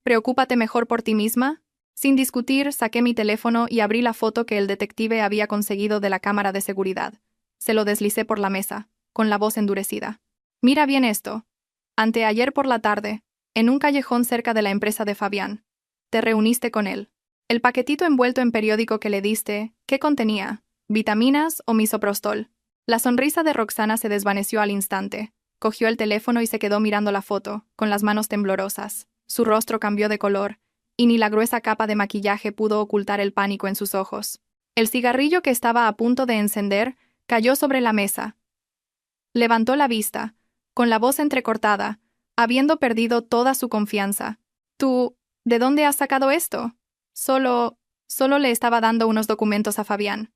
Preocúpate mejor por ti misma». Sin discutir, saqué mi teléfono y abrí la foto que el detective había conseguido de la cámara de seguridad. Se lo deslicé por la mesa, con la voz endurecida. «Mira bien esto. Anteayer por la tarde, en un callejón cerca de la empresa de Fabián. Te reuniste con él. El paquetito envuelto en periódico que le diste, ¿qué contenía? ¿Vitaminas o misoprostol?» La sonrisa de Roxana se desvaneció al instante. Cogió el teléfono y se quedó mirando la foto, con las manos temblorosas. Su rostro cambió de color, y ni la gruesa capa de maquillaje pudo ocultar el pánico en sus ojos. El cigarrillo que estaba a punto de encender cayó sobre la mesa. Levantó la vista, con la voz entrecortada, habiendo perdido toda su confianza. «¿Tú, de dónde has sacado esto?» Solo le estaba dando unos documentos a Fabián».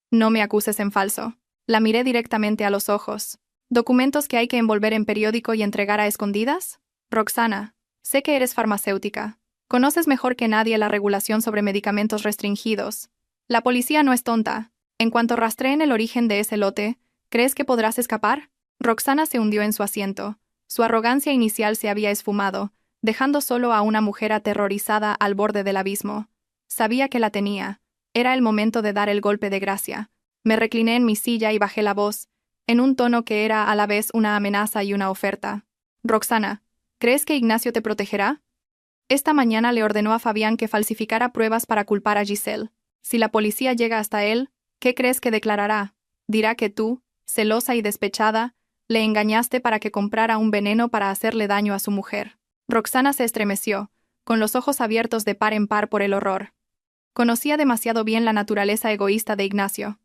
«No me acuses en falso». La miré directamente a los ojos. «¿Documentos que hay que envolver en periódico y entregar a escondidas? Roxana, sé que eres farmacéutica. Conoces mejor que nadie la regulación sobre medicamentos restringidos. La policía no es tonta. En cuanto rastreen el origen de ese lote, ¿crees que podrás escapar?» Roxana se hundió en su asiento. Su arrogancia inicial se había esfumado, dejando solo a una mujer aterrorizada al borde del abismo. Sabía que la tenía. Era el momento de dar el golpe de gracia. Me recliné en mi silla y bajé la voz, en un tono que era a la vez una amenaza y una oferta. «Roxana, ¿crees que Ignacio te protegerá?» Esta mañana le ordenó a Fabián que falsificara pruebas para culpar a Giselle. Si la policía llega hasta él, ¿qué crees que declarará? Dirá que tú, celosa y despechada, le engañaste para que comprara un veneno para hacerle daño a su mujer. Roxana se estremeció, con los ojos abiertos de par en par por el horror. Conocía demasiado bien la naturaleza egoísta de Ignacio.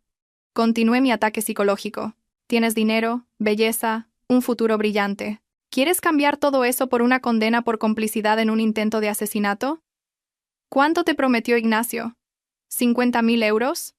Continué mi ataque psicológico. Tienes dinero, belleza, un futuro brillante. ¿Quieres cambiar todo eso por una condena por complicidad en un intento de asesinato? ¿Cuánto te prometió Ignacio? ¿50.000 euros?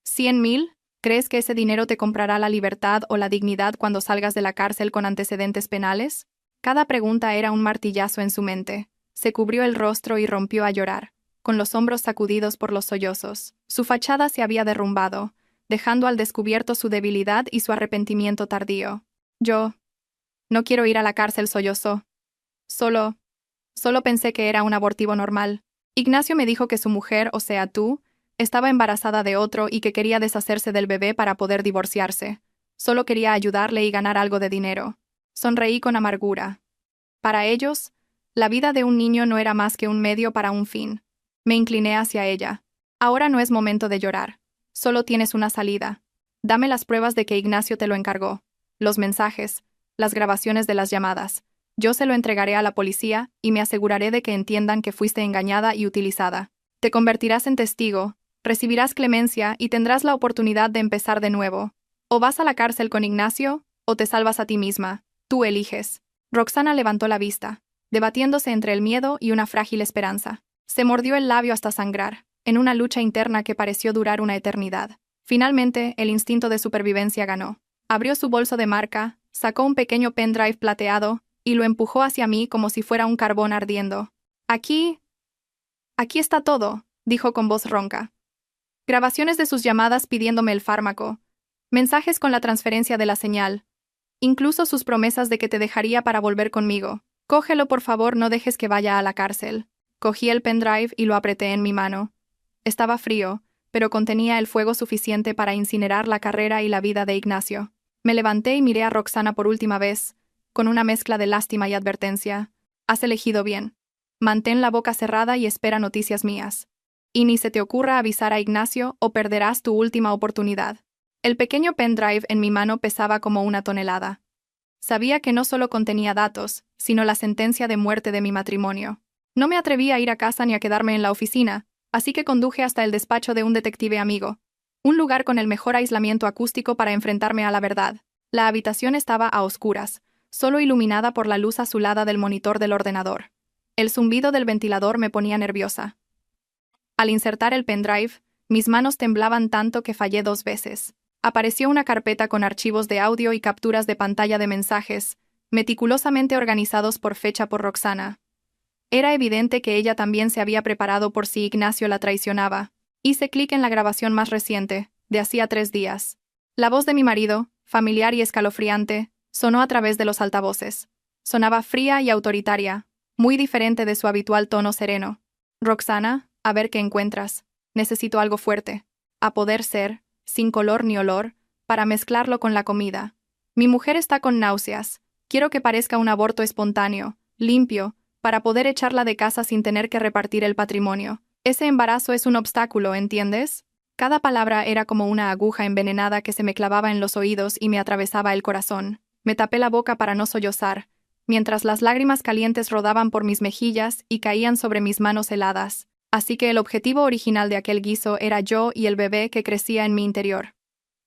¿100.000? ¿Crees que ese dinero te comprará la libertad o la dignidad cuando salgas de la cárcel con antecedentes penales? Cada pregunta era un martillazo en su mente. Se cubrió el rostro y rompió a llorar, con los hombros sacudidos por los sollozos. Su fachada se había derrumbado, dejando al descubierto su debilidad y su arrepentimiento tardío. Yo no quiero ir a la cárcel, sollozó. Solo pensé que era un abortivo normal. Ignacio me dijo que su mujer, o sea tú, estaba embarazada de otro y que quería deshacerse del bebé para poder divorciarse. Solo quería ayudarle y ganar algo de dinero. Sonreí con amargura. Para ellos, la vida de un niño no era más que un medio para un fin. Me incliné hacia ella. Ahora no es momento de llorar. Solo tienes una salida. Dame las pruebas de que Ignacio te lo encargó. Los mensajes, las grabaciones de las llamadas. Yo se lo entregaré a la policía y me aseguraré de que entiendan que fuiste engañada y utilizada. Te convertirás en testigo, recibirás clemencia y tendrás la oportunidad de empezar de nuevo. O vas a la cárcel con Ignacio, o te salvas a ti misma. Tú eliges. Roxana levantó la vista, debatiéndose entre el miedo y una frágil esperanza. Se mordió el labio hasta sangrar, en una lucha interna que pareció durar una eternidad. Finalmente, el instinto de supervivencia ganó. Abrió su bolso de marca, sacó un pequeño pendrive plateado y lo empujó hacia mí como si fuera un carbón ardiendo. Aquí está todo, dijo con voz ronca. Grabaciones de sus llamadas pidiéndome el fármaco, mensajes con la transferencia de la señal, incluso sus promesas de que te dejaría para volver conmigo. Cógelo, por favor, no dejes que vaya a la cárcel. Cogí el pendrive y lo apreté en mi mano. Estaba frío, pero contenía el fuego suficiente para incinerar la carrera y la vida de Ignacio. Me levanté y miré a Roxana por última vez, con una mezcla de lástima y advertencia. Has elegido bien. Mantén la boca cerrada y espera noticias mías. Y ni se te ocurra avisar a Ignacio o perderás tu última oportunidad. El pequeño pendrive en mi mano pesaba como una tonelada. Sabía que no solo contenía datos, sino la sentencia de muerte de mi matrimonio. No me atreví a ir a casa ni a quedarme en la oficina, así que conduje hasta el despacho de un detective amigo, un lugar con el mejor aislamiento acústico para enfrentarme a la verdad. La habitación estaba a oscuras, solo iluminada por la luz azulada del monitor del ordenador. El zumbido del ventilador me ponía nerviosa. Al insertar el pendrive, mis manos temblaban tanto que fallé 2 veces. Apareció una carpeta con archivos de audio y capturas de pantalla de mensajes, meticulosamente organizados por fecha por Roxana. Era evidente que ella también se había preparado por si Ignacio la traicionaba. Hice clic en la grabación más reciente, de hacía 3 días. La voz de mi marido, familiar y escalofriante, sonó a través de los altavoces. Sonaba fría y autoritaria, muy diferente de su habitual tono sereno. Roxana, a ver qué encuentras. Necesito algo fuerte. A poder ser, sin color ni olor, para mezclarlo con la comida. Mi mujer está con náuseas. Quiero que parezca un aborto espontáneo, limpio, para poder echarla de casa sin tener que repartir el patrimonio. Ese embarazo es un obstáculo, ¿entiendes? Cada palabra era como una aguja envenenada que se me clavaba en los oídos y me atravesaba el corazón. Me tapé la boca para no sollozar, mientras las lágrimas calientes rodaban por mis mejillas y caían sobre mis manos heladas. Así que el objetivo original de aquel guiso era yo y el bebé que crecía en mi interior.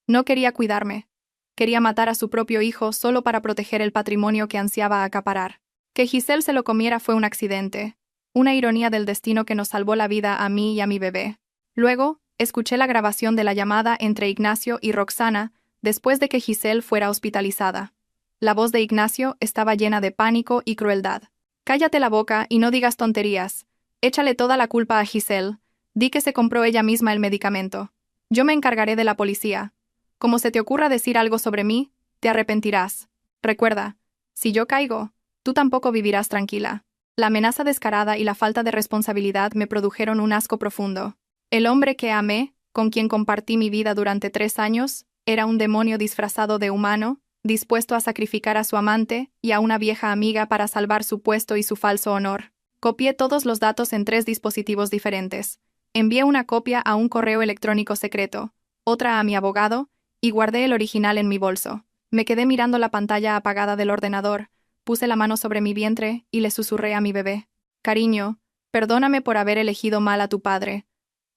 No quería cuidarme. Quería matar a su propio hijo solo para proteger el patrimonio que ansiaba acaparar. Que Giselle se lo comiera fue un accidente, una ironía del destino que nos salvó la vida a mí y a mi bebé. Luego, escuché la grabación de la llamada entre Ignacio y Roxana después de que Giselle fuera hospitalizada. La voz de Ignacio estaba llena de pánico y crueldad. Cállate la boca y no digas tonterías. Échale toda la culpa a Giselle. Di que se compró ella misma el medicamento. Yo me encargaré de la policía. Como se te ocurra decir algo sobre mí, te arrepentirás. Recuerda, si yo caigo, tú tampoco vivirás tranquila. La amenaza descarada y la falta de responsabilidad me produjeron un asco profundo. El hombre que amé, con quien compartí mi vida durante 3 años, era un demonio disfrazado de humano, dispuesto a sacrificar a su amante y a una vieja amiga para salvar su puesto y su falso honor. Copié todos los datos en 3 dispositivos diferentes. Envié una copia a un correo electrónico secreto, otra a mi abogado, y guardé el original en mi bolso. Me quedé mirando la pantalla apagada del ordenador, puse la mano sobre mi vientre y le susurré a mi bebé. Cariño, perdóname por haber elegido mal a tu padre.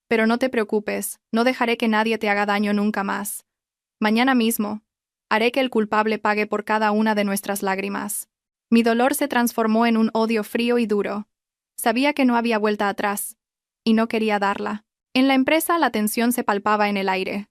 Pero no te preocupes, no dejaré que nadie te haga daño nunca más. Mañana mismo, Haré que el culpable pague por cada una de nuestras lágrimas. Mi dolor se transformó en un odio frío y duro. Sabía que no había vuelta atrás, y no quería darla. En la empresa la tensión se palpaba en el aire.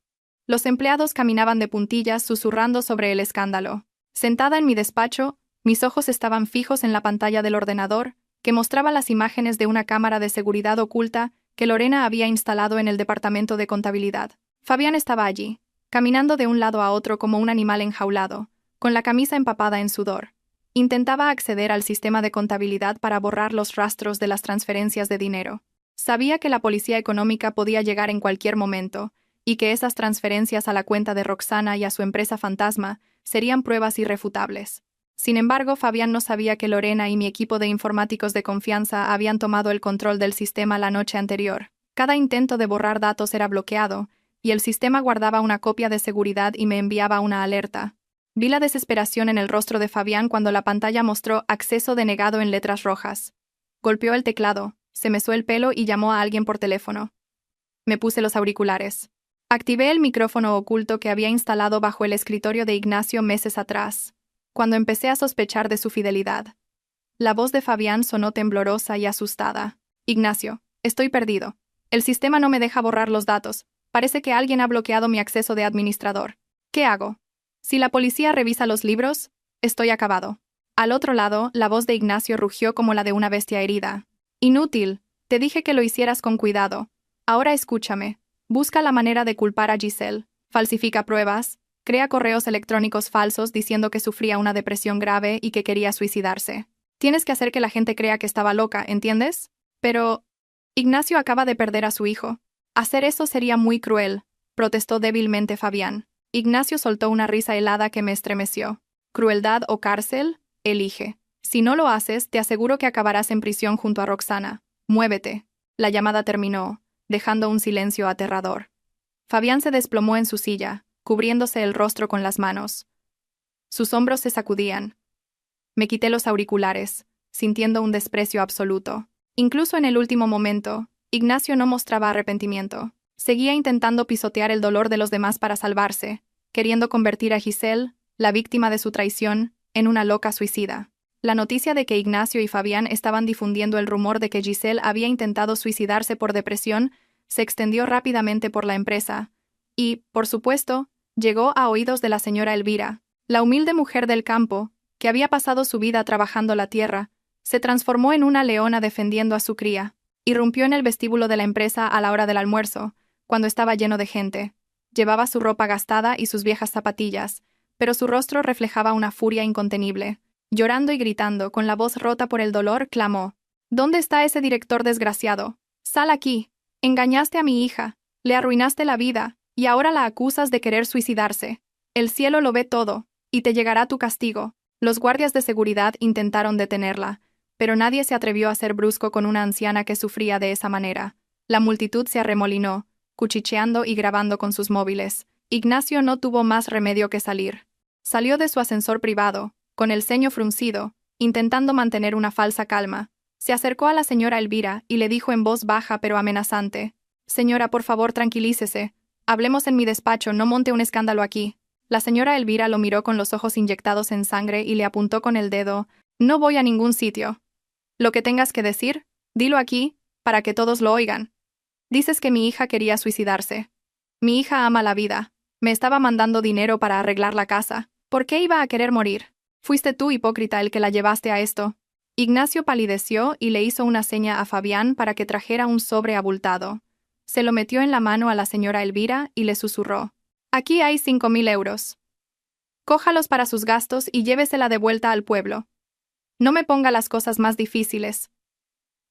Los empleados caminaban de puntillas susurrando sobre el escándalo. Sentada en mi despacho, mis ojos estaban fijos en la pantalla del ordenador, que mostraba las imágenes de una cámara de seguridad oculta que Lorena había instalado en el departamento de contabilidad. Fabián estaba allí, caminando de un lado a otro como un animal enjaulado, con la camisa empapada en sudor. Intentaba acceder al sistema de contabilidad para borrar los rastros de las transferencias de dinero. Sabía que la policía económica podía llegar en cualquier momento, y que esas transferencias a la cuenta de Roxana y a su empresa fantasma serían pruebas irrefutables. Sin embargo, Fabián no sabía que Lorena y mi equipo de informáticos de confianza habían tomado el control del sistema la noche anterior. Cada intento de borrar datos era bloqueado, y el sistema guardaba una copia de seguridad y me enviaba una alerta. Vi la desesperación en el rostro de Fabián cuando la pantalla mostró acceso denegado en letras rojas. Golpeó el teclado, se mesó el pelo y llamó a alguien por teléfono. Me puse los auriculares. Activé el micrófono oculto que había instalado bajo el escritorio de Ignacio meses atrás, cuando empecé a sospechar de su fidelidad. La voz de Fabián sonó temblorosa y asustada. Ignacio, estoy perdido. El sistema no me deja borrar los datos. Parece que alguien ha bloqueado mi acceso de administrador. ¿Qué hago? Si la policía revisa los libros, estoy acabado. Al otro lado, la voz de Ignacio rugió como la de una bestia herida. Inútil, te dije que lo hicieras con cuidado. Ahora escúchame. Busca la manera de culpar a Giselle. Falsifica pruebas. Crea correos electrónicos falsos diciendo que sufría una depresión grave y que quería suicidarse. Tienes que hacer que la gente crea que estaba loca, ¿entiendes? Pero Ignacio acaba de perder a su hijo. Hacer eso sería muy cruel, protestó débilmente Fabián. Ignacio soltó una risa helada que me estremeció. ¿Crueldad o cárcel? Elige. Si no lo haces, te aseguro que acabarás en prisión junto a Roxana. Muévete. La llamada terminó, dejando un silencio aterrador. Fabián se desplomó en su silla, cubriéndose el rostro con las manos. Sus hombros se sacudían. Me quité los auriculares, sintiendo un desprecio absoluto. Incluso en el último momento, Ignacio no mostraba arrepentimiento. Seguía intentando pisotear el dolor de los demás para salvarse, queriendo convertir a Giselle, la víctima de su traición, en una loca suicida. La noticia de que Ignacio y Fabián estaban difundiendo el rumor de que Giselle había intentado suicidarse por depresión se extendió rápidamente por la empresa y, por supuesto, llegó a oídos de la señora Elvira. La humilde mujer del campo, que había pasado su vida trabajando la tierra, se transformó en una leona defendiendo a su cría. Irrumpió en el vestíbulo de la empresa a la hora del almuerzo, cuando estaba lleno de gente. Llevaba su ropa gastada y sus viejas zapatillas, pero su rostro reflejaba una furia incontenible. Llorando y gritando, con la voz rota por el dolor, clamó: «¿Dónde está ese director desgraciado? Sal aquí. Engañaste a mi hija, le arruinaste la vida, y ahora la acusas de querer suicidarse. El cielo lo ve todo, y te llegará tu castigo». Los guardias de seguridad intentaron detenerla, pero nadie se atrevió a ser brusco con una anciana que sufría de esa manera. La multitud se arremolinó, cuchicheando y grabando con sus móviles. Ignacio no tuvo más remedio que salir. Salió de su ascensor privado, con el ceño fruncido, intentando mantener una falsa calma. Se acercó a la señora Elvira y le dijo en voz baja pero amenazante: «Señora, por favor, tranquilícese. Hablemos en mi despacho, no monte un escándalo aquí». La señora Elvira lo miró con los ojos inyectados en sangre y le apuntó con el dedo: «No voy a ningún sitio. Lo que tengas que decir, dilo aquí, para que todos lo oigan. Dices que mi hija quería suicidarse. Mi hija ama la vida. Me estaba mandando dinero para arreglar la casa. ¿Por qué iba a querer morir? Fuiste tú, hipócrita, el que la llevaste a esto». Ignacio palideció y le hizo una seña a Fabián para que trajera un sobre abultado. Se lo metió en la mano a la señora Elvira y le susurró: «Aquí hay 5.000 euros. Cójalos para sus gastos y llévesela de vuelta al pueblo. No me ponga las cosas más difíciles.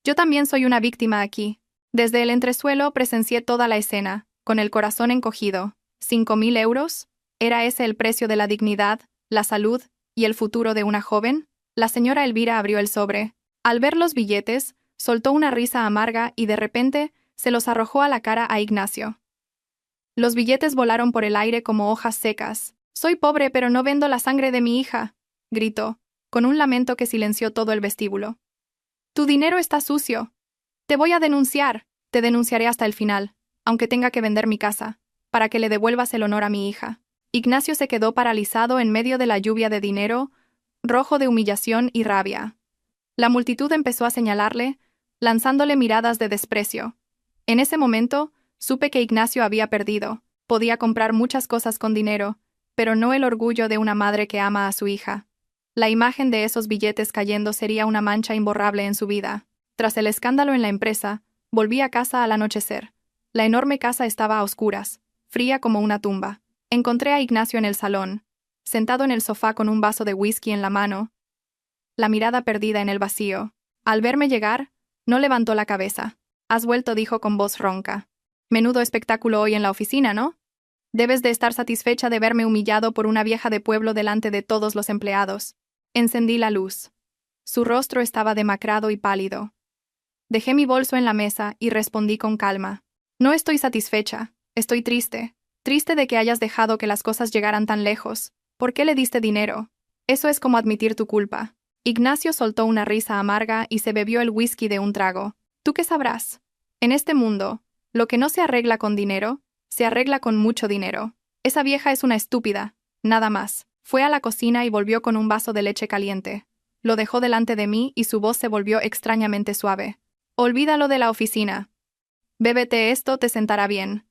Yo también soy una víctima aquí. Desde el entresuelo presencié toda la escena, con el corazón encogido. 5.000 euros. ¿Era ese el precio de la dignidad, la salud y el futuro de una joven?» La señora Elvira abrió el sobre. Al ver los billetes, soltó una risa amarga y de repente se los arrojó a la cara a Ignacio. Los billetes volaron por el aire como hojas secas. «Soy pobre, pero no vendo la sangre de mi hija», gritó, con un lamento que silenció todo el vestíbulo. «Tu dinero está sucio. Te voy a denunciar. Te denunciaré hasta el final, aunque tenga que vender mi casa, para que le devuelvas el honor a mi hija». Ignacio se quedó paralizado en medio de la lluvia de dinero, rojo de humillación y rabia. La multitud empezó a señalarle, lanzándole miradas de desprecio. En ese momento, supe que Ignacio había perdido. Podía comprar muchas cosas con dinero, pero no el orgullo de una madre que ama a su hija. La imagen de esos billetes cayendo sería una mancha imborrable en su vida. Tras el escándalo en la empresa, volví a casa al anochecer. La enorme casa estaba a oscuras, fría como una tumba. Encontré a Ignacio en el salón, sentado en el sofá con un vaso de whisky en la mano, la mirada perdida en el vacío. Al verme llegar, no levantó la cabeza. «Has vuelto», dijo con voz ronca. «Menudo espectáculo hoy en la oficina, ¿no? Debes de estar satisfecha de verme humillado por una vieja de pueblo delante de todos los empleados». Encendí la luz. Su rostro estaba demacrado y pálido. Dejé mi bolso en la mesa y respondí con calma. «No estoy satisfecha. Estoy triste. Triste de que hayas dejado que las cosas llegaran tan lejos. ¿Por qué le diste dinero? Eso es como admitir tu culpa». Ignacio soltó una risa amarga y se bebió el whisky de un trago. ¿Tú qué sabrás? En este mundo, lo que no se arregla con dinero, se arregla con mucho dinero. Esa vieja es una estúpida, nada más. Fue a la cocina y volvió con un vaso de leche caliente. Lo dejó delante de mí y su voz se volvió extrañamente suave. «Olvídalo de la oficina. Bébete esto, te sentará bien.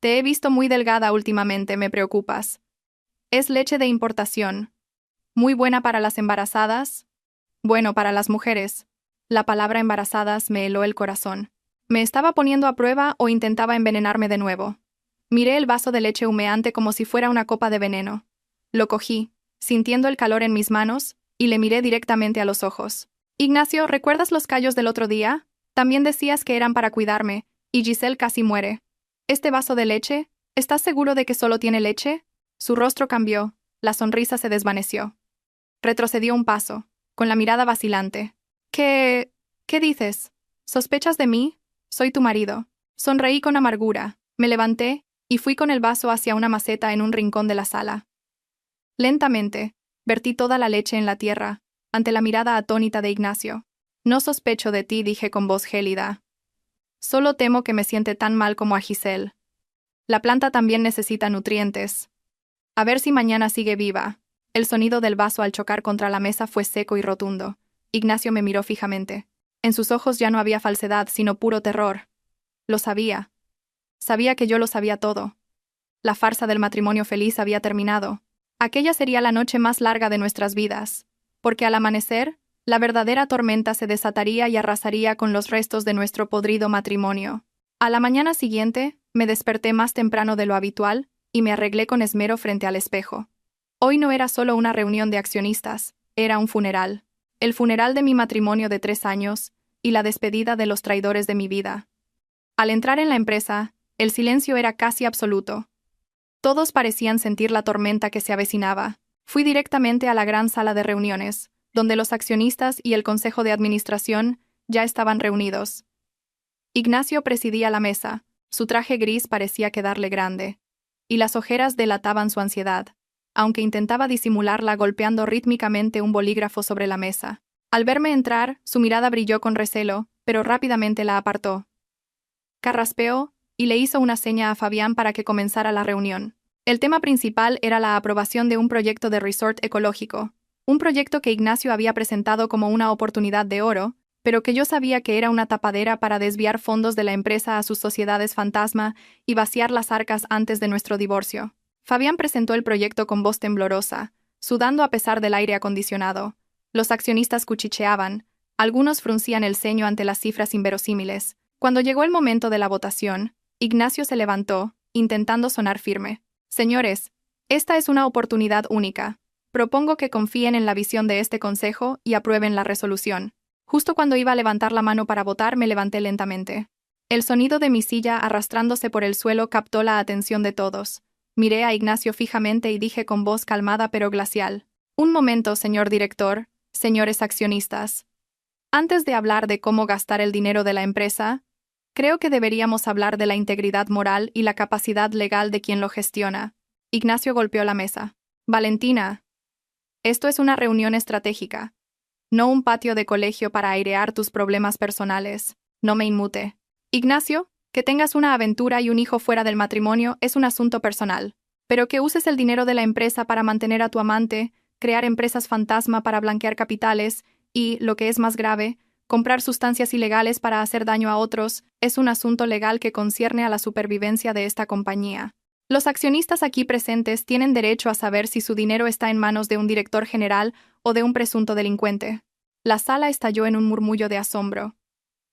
Te he visto muy delgada últimamente, me preocupas. Es leche de importación. Muy buena para las embarazadas. Bueno, para las mujeres». La palabra embarazadas me heló el corazón. ¿Me estaba poniendo a prueba o intentaba envenenarme de nuevo? Miré el vaso de leche humeante como si fuera una copa de veneno. Lo cogí, sintiendo el calor en mis manos, y le miré directamente a los ojos. «Ignacio, ¿recuerdas los callos del otro día? También decías que eran para cuidarme, y Giselle casi muere. ¿Este vaso de leche? ¿Estás seguro de que solo tiene leche?» Su rostro cambió, la sonrisa se desvaneció. Retrocedió un paso, con la mirada vacilante. ¿Qué dices? ¿Sospechas de mí? Soy tu marido. Sonreí con amargura, me levanté, y fui con el vaso hacia una maceta en un rincón de la sala. Lentamente, vertí toda la leche en la tierra, ante la mirada atónita de Ignacio. «No sospecho de ti», dije con voz gélida. «Solo temo que me siente tan mal como a Giselle. La planta también necesita nutrientes. A ver si mañana sigue viva». El sonido del vaso al chocar contra la mesa fue seco y rotundo. Ignacio me miró fijamente. En sus ojos ya no había falsedad, sino puro terror. Lo sabía. Sabía que yo lo sabía todo. La farsa del matrimonio feliz había terminado. Aquella sería la noche más larga de nuestras vidas, porque al amanecer, la verdadera tormenta se desataría y arrasaría con los restos de nuestro podrido matrimonio. A la mañana siguiente, me desperté más temprano de lo habitual y me arreglé con esmero frente al espejo. Hoy no era solo una reunión de accionistas, era un funeral. El funeral de mi matrimonio de 3 años y la despedida de los traidores de mi vida. Al entrar en la empresa, el silencio era casi absoluto. Todos parecían sentir la tormenta que se avecinaba. Fui directamente a la gran sala de reuniones, donde los accionistas y el consejo de administración ya estaban reunidos. Ignacio presidía la mesa, su traje gris parecía quedarle grande, y las ojeras delataban su ansiedad, aunque intentaba disimularla golpeando rítmicamente un bolígrafo sobre la mesa. Al verme entrar, su mirada brilló con recelo, pero rápidamente la apartó. Carraspeó y le hizo una seña a Fabián para que comenzara la reunión. El tema principal era la aprobación de un proyecto de resort ecológico, un proyecto que Ignacio había presentado como una oportunidad de oro, pero que yo sabía que era una tapadera para desviar fondos de la empresa a sus sociedades fantasma y vaciar las arcas antes de nuestro divorcio. Fabián presentó el proyecto con voz temblorosa, sudando a pesar del aire acondicionado. Los accionistas cuchicheaban, algunos fruncían el ceño ante las cifras inverosímiles. Cuando llegó el momento de la votación, Ignacio se levantó, intentando sonar firme. «Señores, esta es una oportunidad única. Propongo que confíen en la visión de este consejo y aprueben la resolución». Justo cuando iba a levantar la mano para votar, me levanté lentamente. El sonido de mi silla arrastrándose por el suelo captó la atención de todos. Miré a Ignacio fijamente y dije con voz calmada pero glacial: «Un momento, señor director, señores accionistas. Antes de hablar de cómo gastar el dinero de la empresa, creo que deberíamos hablar de la integridad moral y la capacidad legal de quien lo gestiona». Ignacio golpeó la mesa. «Valentina, esto es una reunión estratégica, no un patio de colegio para airear tus problemas personales. No me inmute. Ignacio, que tengas una aventura y un hijo fuera del matrimonio es un asunto personal. Pero que uses el dinero de la empresa para mantener a tu amante, crear empresas fantasma para blanquear capitales y, lo que es más grave, comprar sustancias ilegales para hacer daño a otros, es un asunto legal que concierne a la supervivencia de esta compañía. Los accionistas aquí presentes tienen derecho a saber si su dinero está en manos de un director general o de un presunto delincuente. La sala estalló en un murmullo de asombro.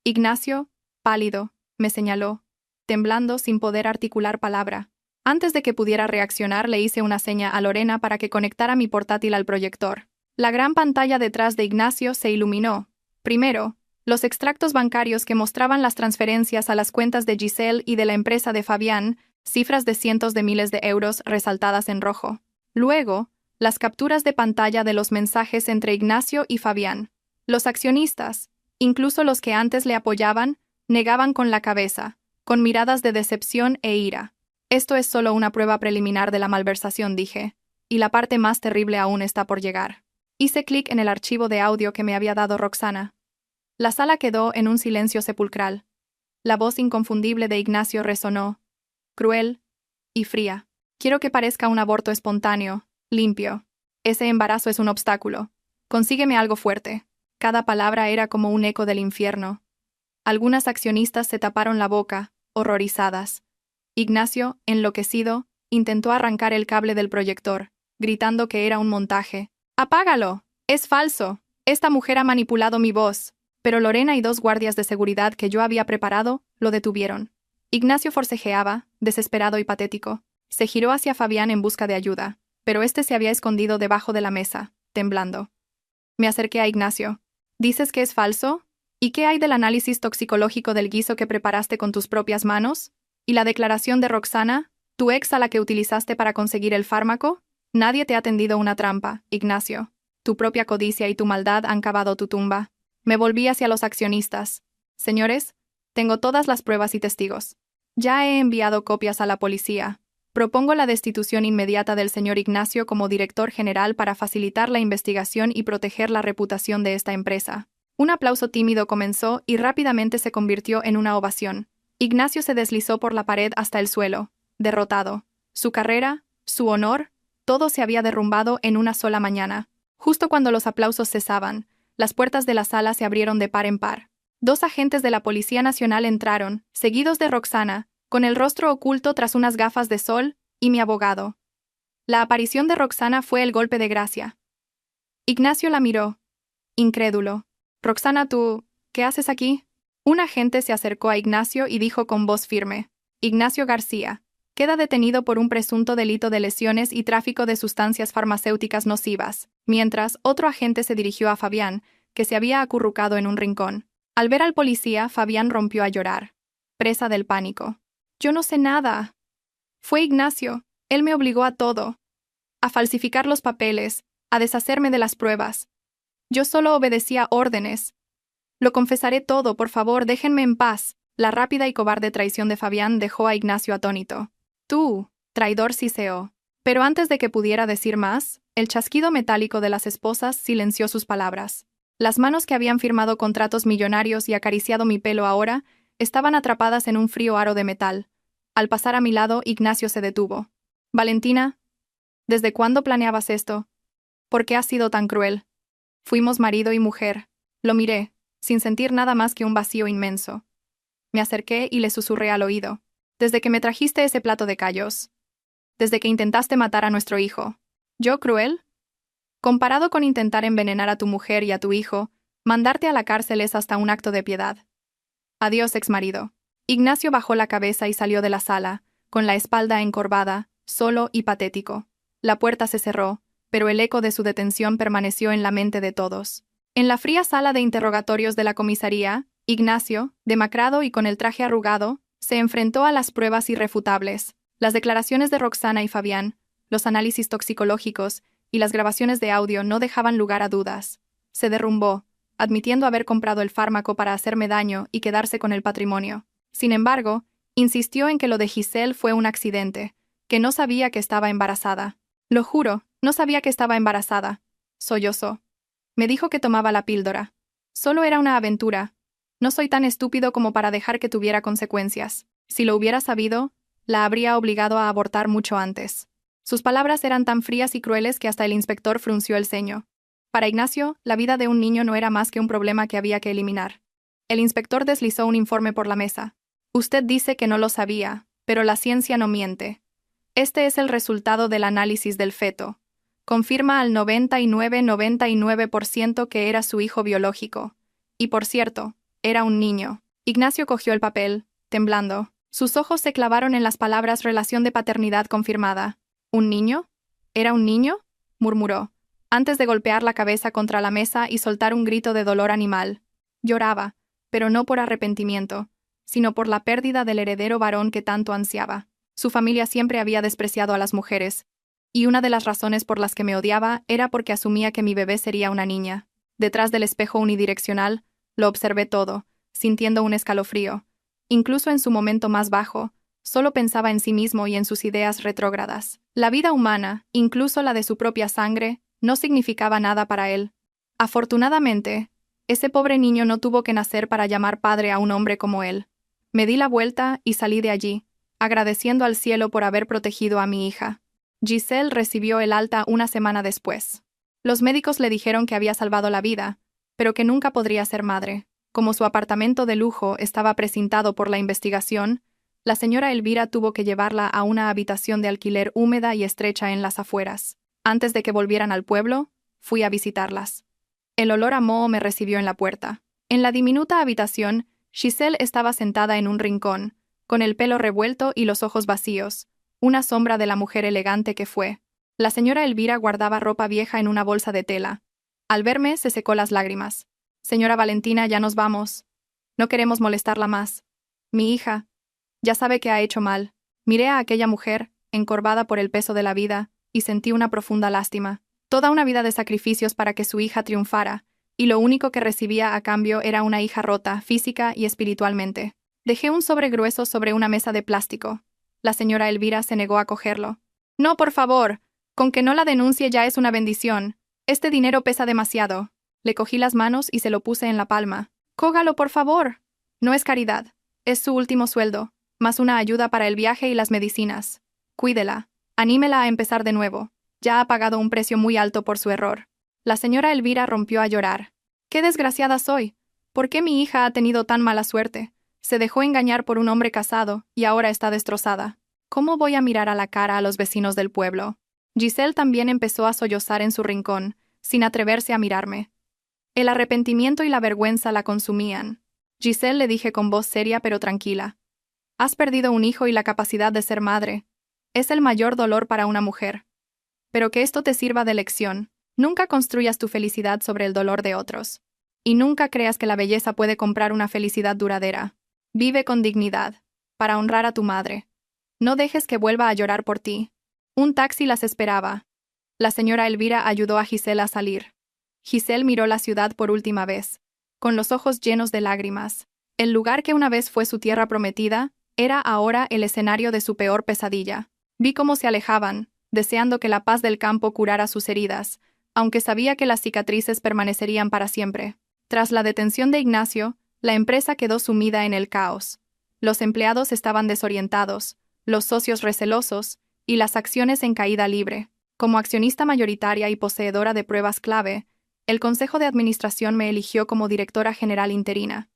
Ignacio, pálido, me señaló, temblando sin poder articular palabra. Antes de que pudiera reaccionar, le hice una seña a Lorena para que conectara mi portátil al proyector. La gran pantalla detrás de Ignacio se iluminó. Primero, los extractos bancarios que mostraban las transferencias a las cuentas de Giselle y de la empresa de Fabián, cifras de cientos de miles de euros resaltadas en rojo. Luego, las capturas de pantalla de los mensajes entre Ignacio y Fabián. Los accionistas, incluso los que antes le apoyaban, negaban con la cabeza, con miradas de decepción e ira. Esto es solo una prueba preliminar de la malversación, dije, y la parte más terrible aún está por llegar. Hice clic en el archivo de audio que me había dado Roxana. La sala quedó en un silencio sepulcral. La voz inconfundible de Ignacio resonó, cruel y fría. Quiero que parezca un aborto espontáneo, limpio. Ese embarazo es un obstáculo. Consígueme algo fuerte. Cada palabra era como un eco del infierno. Algunas accionistas se taparon la boca, horrorizadas. Ignacio, enloquecido, intentó arrancar el cable del proyector, gritando que era un montaje. ¡Apágalo! ¡Es falso! Esta mujer ha manipulado mi voz. Pero Lorena y dos guardias de seguridad que yo había preparado lo detuvieron. Ignacio forcejeaba, desesperado y patético. Se giró hacia Fabián en busca de ayuda, pero éste se había escondido debajo de la mesa, temblando. Me acerqué a Ignacio. ¿Dices que es falso? ¿Y qué hay del análisis toxicológico del guiso que preparaste con tus propias manos? ¿Y la declaración de Roxana, tu ex a la que utilizaste para conseguir el fármaco? Nadie te ha tendido una trampa, Ignacio. Tu propia codicia y tu maldad han cavado tu tumba. Me volví hacia los accionistas. Señores, tengo todas las pruebas y testigos. Ya he enviado copias a la policía. Propongo la destitución inmediata del señor Ignacio como director general para facilitar la investigación y proteger la reputación de esta empresa. Un aplauso tímido comenzó y rápidamente se convirtió en una ovación. Ignacio se deslizó por la pared hasta el suelo, derrotado. Su carrera, su honor, todo se había derrumbado en una sola mañana. Justo cuando los aplausos cesaban, las puertas de la sala se abrieron de par en par. Dos agentes de la Policía Nacional entraron, seguidos de Roxana, con el rostro oculto tras unas gafas de sol, y mi abogado. La aparición de Roxana fue el golpe de gracia. Ignacio la miró, incrédulo. Roxana, ¿tú qué haces aquí? Un agente se acercó a Ignacio y dijo con voz firme, Ignacio García, queda detenido por un presunto delito de lesiones y tráfico de sustancias farmacéuticas nocivas, mientras otro agente se dirigió a Fabián, que se había acurrucado en un rincón. Al ver al policía, Fabián rompió a llorar, presa del pánico. Yo no sé nada. Fue Ignacio, él me obligó a todo. A falsificar los papeles, a deshacerme de las pruebas. Yo solo obedecía órdenes. Lo confesaré todo, por favor, déjenme en paz. La rápida y cobarde traición de Fabián dejó a Ignacio atónito. Tú, traidor, siseó. Pero antes de que pudiera decir más, el chasquido metálico de las esposas silenció sus palabras. Las manos que habían firmado contratos millonarios y acariciado mi pelo ahora estaban atrapadas en un frío aro de metal. Al pasar a mi lado, Ignacio se detuvo. Valentina, ¿desde cuándo planeabas esto? ¿Por qué has sido tan cruel? Fuimos marido y mujer. Lo miré, sin sentir nada más que un vacío inmenso. Me acerqué y le susurré al oído. Desde que me trajiste ese plato de callos. Desde que intentaste matar a nuestro hijo. ¿Yo cruel? Comparado con intentar envenenar a tu mujer y a tu hijo, mandarte a la cárcel es hasta un acto de piedad. Adiós, exmarido. Ignacio bajó la cabeza y salió de la sala, con la espalda encorvada, solo y patético. La puerta se cerró, pero el eco de su detención permaneció en la mente de todos. En la fría sala de interrogatorios de la comisaría, Ignacio, demacrado y con el traje arrugado, se enfrentó a las pruebas irrefutables, las declaraciones de Roxana y Fabián, los análisis toxicológicos y las grabaciones de audio no dejaban lugar a dudas. Se derrumbó, admitiendo haber comprado el fármaco para hacerme daño y quedarse con el patrimonio. Sin embargo, insistió en que lo de Giselle fue un accidente, que no sabía que estaba embarazada. Lo juro, no sabía que estaba embarazada. Sollozó. Me dijo que tomaba la píldora. Solo era una aventura. No soy tan estúpido como para dejar que tuviera consecuencias. Si lo hubiera sabido, la habría obligado a abortar mucho antes. Sus palabras eran tan frías y crueles que hasta el inspector frunció el ceño. Para Ignacio, la vida de un niño no era más que un problema que había que eliminar. El inspector deslizó un informe por la mesa. Usted dice que no lo sabía, pero la ciencia no miente. Este es el resultado del análisis del feto. Confirma al 99,99% que era su hijo biológico. Y por cierto, era un niño. Ignacio cogió el papel, temblando. Sus ojos se clavaron en las palabras relación de paternidad confirmada. ¿Un niño? ¿Era un niño?, murmuró, antes de golpear la cabeza contra la mesa y soltar un grito de dolor animal. Lloraba, pero no por arrepentimiento, sino por la pérdida del heredero varón que tanto ansiaba. Su familia siempre había despreciado a las mujeres, y una de las razones por las que me odiaba era porque asumía que mi bebé sería una niña. Detrás del espejo unidireccional, lo observé todo, sintiendo un escalofrío. Incluso en su momento más bajo, solo pensaba en sí mismo y en sus ideas retrógradas. La vida humana, incluso la de su propia sangre, no significaba nada para él. Afortunadamente, ese pobre niño no tuvo que nacer para llamar padre a un hombre como él. Me di la vuelta y salí de allí, agradeciendo al cielo por haber protegido a mi hija. Giselle recibió el alta una semana después. Los médicos le dijeron que había salvado la vida, pero que nunca podría ser madre. Como su apartamento de lujo estaba precintado por la investigación, la señora Elvira tuvo que llevarla a una habitación de alquiler húmeda y estrecha en las afueras. Antes de que volvieran al pueblo, fui a visitarlas. El olor a moho me recibió en la puerta. En la diminuta habitación, Giselle estaba sentada en un rincón, con el pelo revuelto y los ojos vacíos, una sombra de la mujer elegante que fue. La señora Elvira guardaba ropa vieja en una bolsa de tela. Al verme, se secó las lágrimas. Señora Valentina, ya nos vamos. No queremos molestarla más. Mi hija, ya sabe que ha hecho mal. Miré a aquella mujer, encorvada por el peso de la vida, y sentí una profunda lástima. Toda una vida de sacrificios para que su hija triunfara, y lo único que recibía a cambio era una hija rota, física y espiritualmente. Dejé un sobre grueso sobre una mesa de plástico. La señora Elvira se negó a cogerlo. No, por favor, con que no la denuncie ya es una bendición. Este dinero pesa demasiado. Le cogí las manos y se lo puse en la palma. Cógalo, por favor. No es caridad. Es su último sueldo, más una ayuda para el viaje y las medicinas. Cuídela. Anímela a empezar de nuevo. Ya ha pagado un precio muy alto por su error. La señora Elvira rompió a llorar. ¡Qué desgraciada soy! ¿Por qué mi hija ha tenido tan mala suerte? Se dejó engañar por un hombre casado y ahora está destrozada. ¿Cómo voy a mirar a la cara a los vecinos del pueblo? Giselle también empezó a sollozar en su rincón, sin atreverse a mirarme. El arrepentimiento y la vergüenza la consumían. Giselle, le dije con voz seria pero tranquila. Has perdido un hijo y la capacidad de ser madre. Es el mayor dolor para una mujer. Pero que esto te sirva de lección. Nunca construyas tu felicidad sobre el dolor de otros. Y nunca creas que la belleza puede comprar una felicidad duradera. Vive con dignidad, para honrar a tu madre. No dejes que vuelva a llorar por ti. Un taxi las esperaba. La señora Elvira ayudó a Giselle a salir. Giselle miró la ciudad por última vez, con los ojos llenos de lágrimas. El lugar que una vez fue su tierra prometida, era ahora el escenario de su peor pesadilla. Vi cómo se alejaban, deseando que la paz del campo curara sus heridas, aunque sabía que las cicatrices permanecerían para siempre. Tras la detención de Ignacio, la empresa quedó sumida en el caos. Los empleados estaban desorientados, los socios recelosos, y las acciones en caída libre. Como accionista mayoritaria y poseedora de pruebas clave, el Consejo de Administración me eligió como directora general interina.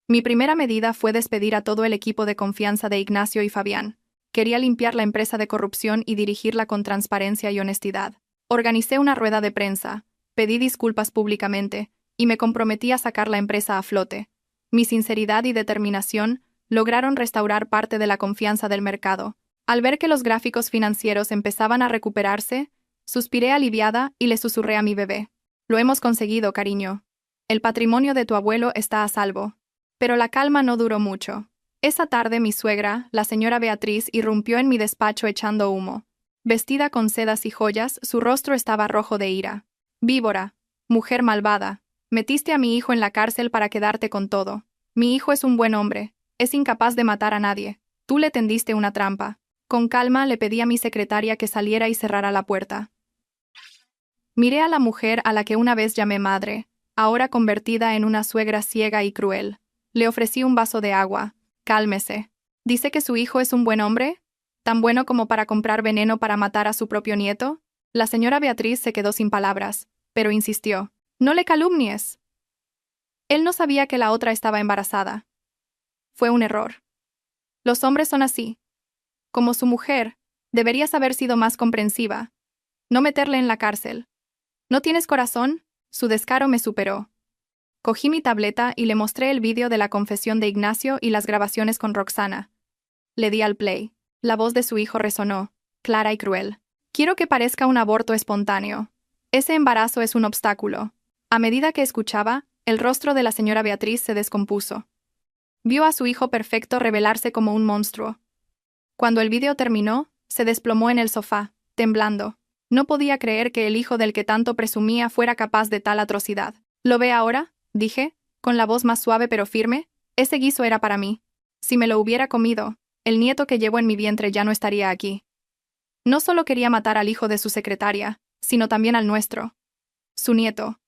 Mi primera medida fue despedir a todo el equipo de confianza de Ignacio y Fabián. Quería limpiar la empresa de corrupción y dirigirla con transparencia y honestidad. Organicé una rueda de prensa, pedí disculpas públicamente, y me comprometí a sacar la empresa a flote. Mi sinceridad y determinación lograron restaurar parte de la confianza del mercado. Al ver que los gráficos financieros empezaban a recuperarse, suspiré aliviada y le susurré a mi bebé. Lo hemos conseguido, cariño. El patrimonio de tu abuelo está a salvo. Pero la calma no duró mucho. Esa tarde mi suegra, la señora Beatriz, irrumpió en mi despacho echando humo. Vestida con sedas y joyas, su rostro estaba rojo de ira. Víbora, mujer malvada, metiste a mi hijo en la cárcel para quedarte con todo. Mi hijo es un buen hombre, es incapaz de matar a nadie. Tú le tendiste una trampa. Con calma le pedí a mi secretaria que saliera y cerrara la puerta. Miré a la mujer a la que una vez llamé madre, ahora convertida en una suegra ciega y cruel. Le ofrecí un vaso de agua. Cálmese. ¿Dice que su hijo es un buen hombre? ¿Tan bueno como para comprar veneno para matar a su propio nieto? La señora Beatriz se quedó sin palabras, pero insistió. No le calumnies. Él no sabía que la otra estaba embarazada. Fue un error. Los hombres son así. Como su mujer, deberías haber sido más comprensiva. No meterle en la cárcel. ¿No tienes corazón? Su descaro me superó. Cogí mi tableta y le mostré el vídeo de la confesión de Ignacio y las grabaciones con Roxana. Le di al play. La voz de su hijo resonó, clara y cruel. Quiero que parezca un aborto espontáneo. Ese embarazo es un obstáculo. A medida que escuchaba, el rostro de la señora Beatriz se descompuso. Vio a su hijo perfecto revelarse como un monstruo. Cuando el vídeo terminó, se desplomó en el sofá, temblando. No podía creer que el hijo del que tanto presumía fuera capaz de tal atrocidad. ¿Lo ve ahora?, dije, con la voz más suave pero firme. Ese guiso era para mí. Si me lo hubiera comido, el nieto que llevo en mi vientre ya no estaría aquí. No solo quería matar al hijo de su secretaria, sino también al nuestro. Su nieto.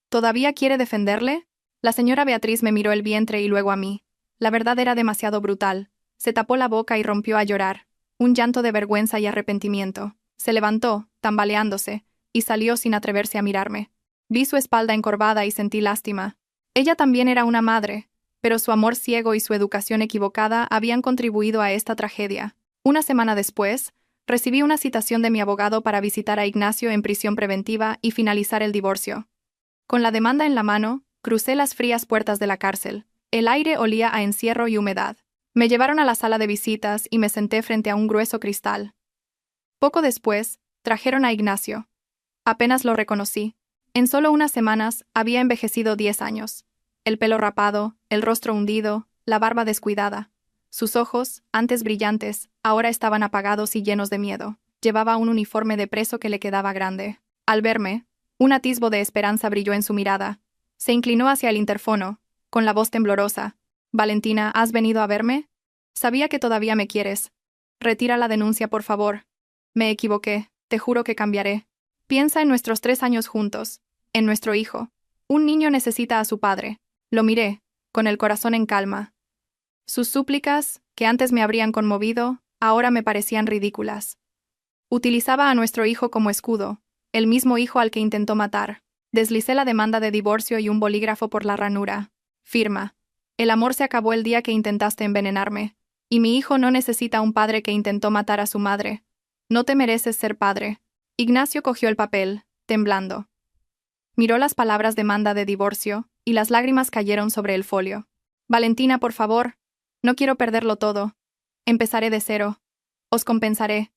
¿Todavía quiere defenderle? La señora Beatriz me miró el vientre y luego a mí. La verdad era demasiado brutal. Se tapó la boca y rompió a llorar. Un llanto de vergüenza y arrepentimiento. Se levantó, tambaleándose, y salió sin atreverse a mirarme. Vi su espalda encorvada y sentí lástima. Ella también era una madre, pero su amor ciego y su educación equivocada habían contribuido a esta tragedia. Una semana después, recibí una citación de mi abogado para visitar a Ignacio en prisión preventiva y finalizar el divorcio. Con la demanda en la mano, crucé las frías puertas de la cárcel. El aire olía a encierro y humedad. Me llevaron a la sala de visitas y me senté frente a un grueso cristal. Poco después, trajeron a Ignacio. Apenas lo reconocí. En solo unas semanas había envejecido 10 años. El pelo rapado, el rostro hundido, la barba descuidada. Sus ojos, antes brillantes, ahora estaban apagados y llenos de miedo. Llevaba un uniforme de preso que le quedaba grande. Al verme, un atisbo de esperanza brilló en su mirada. Se inclinó hacia el interfono, con la voz temblorosa. «Valentina, ¿has venido a verme? Sabía que todavía me quieres. Retira la denuncia, por favor. Me equivoqué, te juro que cambiaré. Piensa en nuestros 3 años juntos, en nuestro hijo. Un niño necesita a su padre». Lo miré, con el corazón en calma. Sus súplicas, que antes me habrían conmovido, ahora me parecían ridículas. Utilizaba a nuestro hijo como escudo, el mismo hijo al que intentó matar. Deslicé la demanda de divorcio y un bolígrafo por la ranura. Firma. El amor se acabó el día que intentaste envenenarme. Y mi hijo no necesita un padre que intentó matar a su madre. No te mereces ser padre. Ignacio cogió el papel, temblando. Miró las palabras demanda de divorcio, y las lágrimas cayeron sobre el folio. «Valentina, por favor. No quiero perderlo todo. Empezaré de cero. Os compensaré.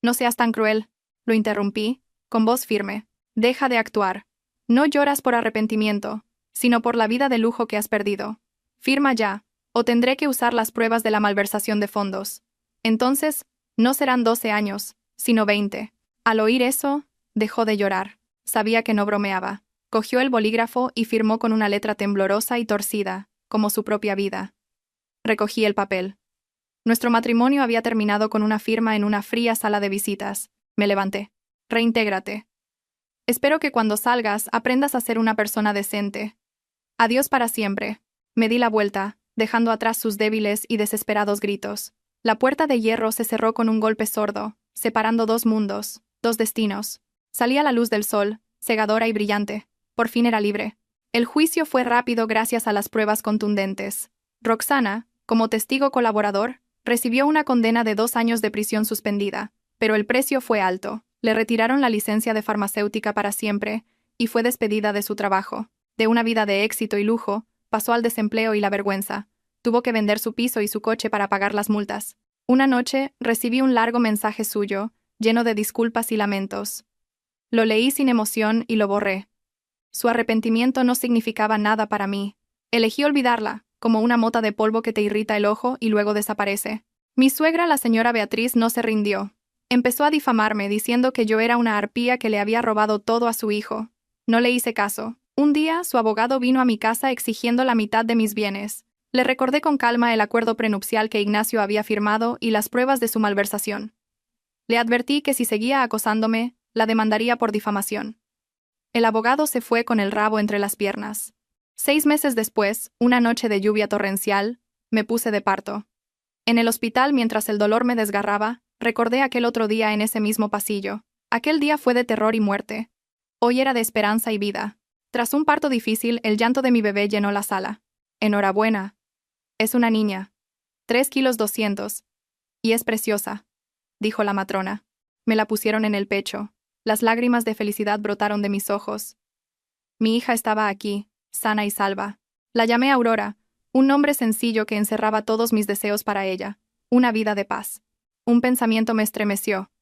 No seas tan cruel», lo interrumpí, con voz firme. «Deja de actuar. No lloras por arrepentimiento, sino por la vida de lujo que has perdido. Firma ya, o tendré que usar las pruebas de la malversación de fondos. Entonces, no serán 12 años, sino 20. Al oír eso, dejó de llorar. Sabía que no bromeaba. Cogió el bolígrafo y firmó con una letra temblorosa y torcida, como su propia vida. Recogí el papel. Nuestro matrimonio había terminado con una firma en una fría sala de visitas. Me levanté. «Reintégrate. Espero que cuando salgas aprendas a ser una persona decente. Adiós para siempre». Me di la vuelta, dejando atrás sus débiles y desesperados gritos. La puerta de hierro se cerró con un golpe sordo, separando 2 mundos, 2 destinos. Salía la luz del sol, cegadora y brillante. Por fin era libre. El juicio fue rápido gracias a las pruebas contundentes. Roxana, como testigo colaborador, recibió una condena de 2 años de prisión suspendida, pero el precio fue alto. Le retiraron la licencia de farmacéutica para siempre, y fue despedida de su trabajo. De una vida de éxito y lujo, pasó al desempleo y la vergüenza. Tuvo que vender su piso y su coche para pagar las multas. Una noche, recibí un largo mensaje suyo, lleno de disculpas y lamentos. Lo leí sin emoción y lo borré. Su arrepentimiento no significaba nada para mí. Elegí olvidarla, como una mota de polvo que te irrita el ojo y luego desaparece. Mi suegra, la señora Beatriz, no se rindió. Empezó a difamarme diciendo que yo era una arpía que le había robado todo a su hijo. No le hice caso. Un día, su abogado vino a mi casa exigiendo la mitad de mis bienes. Le recordé con calma el acuerdo prenupcial que Ignacio había firmado y las pruebas de su malversación. Le advertí que si seguía acosándome, la demandaría por difamación. El abogado se fue con el rabo entre las piernas. 6 meses después, una noche de lluvia torrencial, me puse de parto. En el hospital, mientras el dolor me desgarraba, Recordé aquel otro día en ese mismo pasillo. Aquel día fue de terror y muerte. Hoy era de esperanza y vida. Tras un parto difícil, el llanto de mi bebé llenó la sala. Enhorabuena. Es una niña. 3,2 kilos. Y es preciosa, dijo la matrona. Me la pusieron en el pecho. Las lágrimas de felicidad brotaron de mis ojos. Mi hija estaba aquí, sana y salva. La llamé Aurora, un nombre sencillo que encerraba todos mis deseos para ella, una vida de paz. Un pensamiento me estremeció.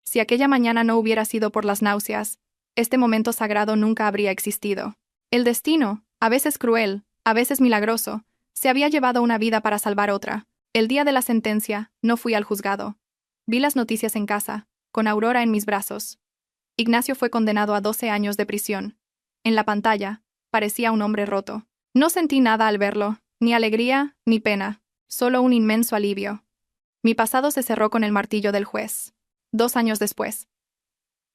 Si aquella mañana no hubiera sido por las náuseas, este momento sagrado nunca habría existido. El destino, a veces cruel, a veces milagroso, se había llevado una vida para salvar otra. El día de la sentencia, no fui al juzgado. Vi las noticias en casa, con Aurora en mis brazos. Ignacio fue condenado a 12 años de prisión. En la pantalla, parecía un hombre roto. No sentí nada al verlo, ni alegría, ni pena, solo un inmenso alivio. Mi pasado se cerró con el martillo del juez. 2 años después.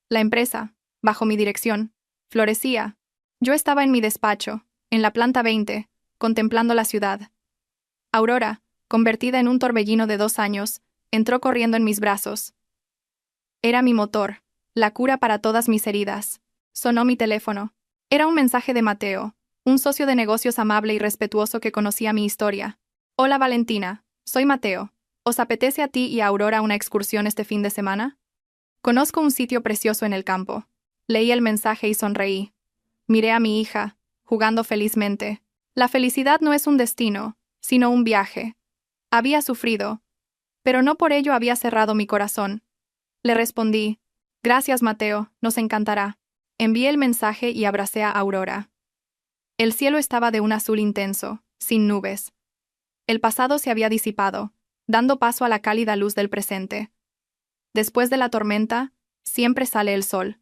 La empresa, bajo mi dirección, florecía. Yo estaba en mi despacho, en la planta 20, contemplando la ciudad. Aurora, convertida en un torbellino de 2 años, entró corriendo en mis brazos. Era mi motor, la cura para todas mis heridas. Sonó mi teléfono. Era un mensaje de Mateo, un socio de negocios amable y respetuoso que conocía mi historia. Hola Valentina, soy Mateo. ¿Os apetece a ti y a Aurora una excursión este fin de semana? Conozco un sitio precioso en el campo. Leí el mensaje y sonreí. Miré a mi hija, jugando felizmente. La felicidad no es un destino, sino un viaje. Había sufrido, pero no por ello había cerrado mi corazón. Le respondí, gracias Mateo, nos encantará. Envié el mensaje y abracé a Aurora. El cielo estaba de un azul intenso, sin nubes. El pasado se había disipado, dando paso a la cálida luz del presente. Después de la tormenta, siempre sale el sol.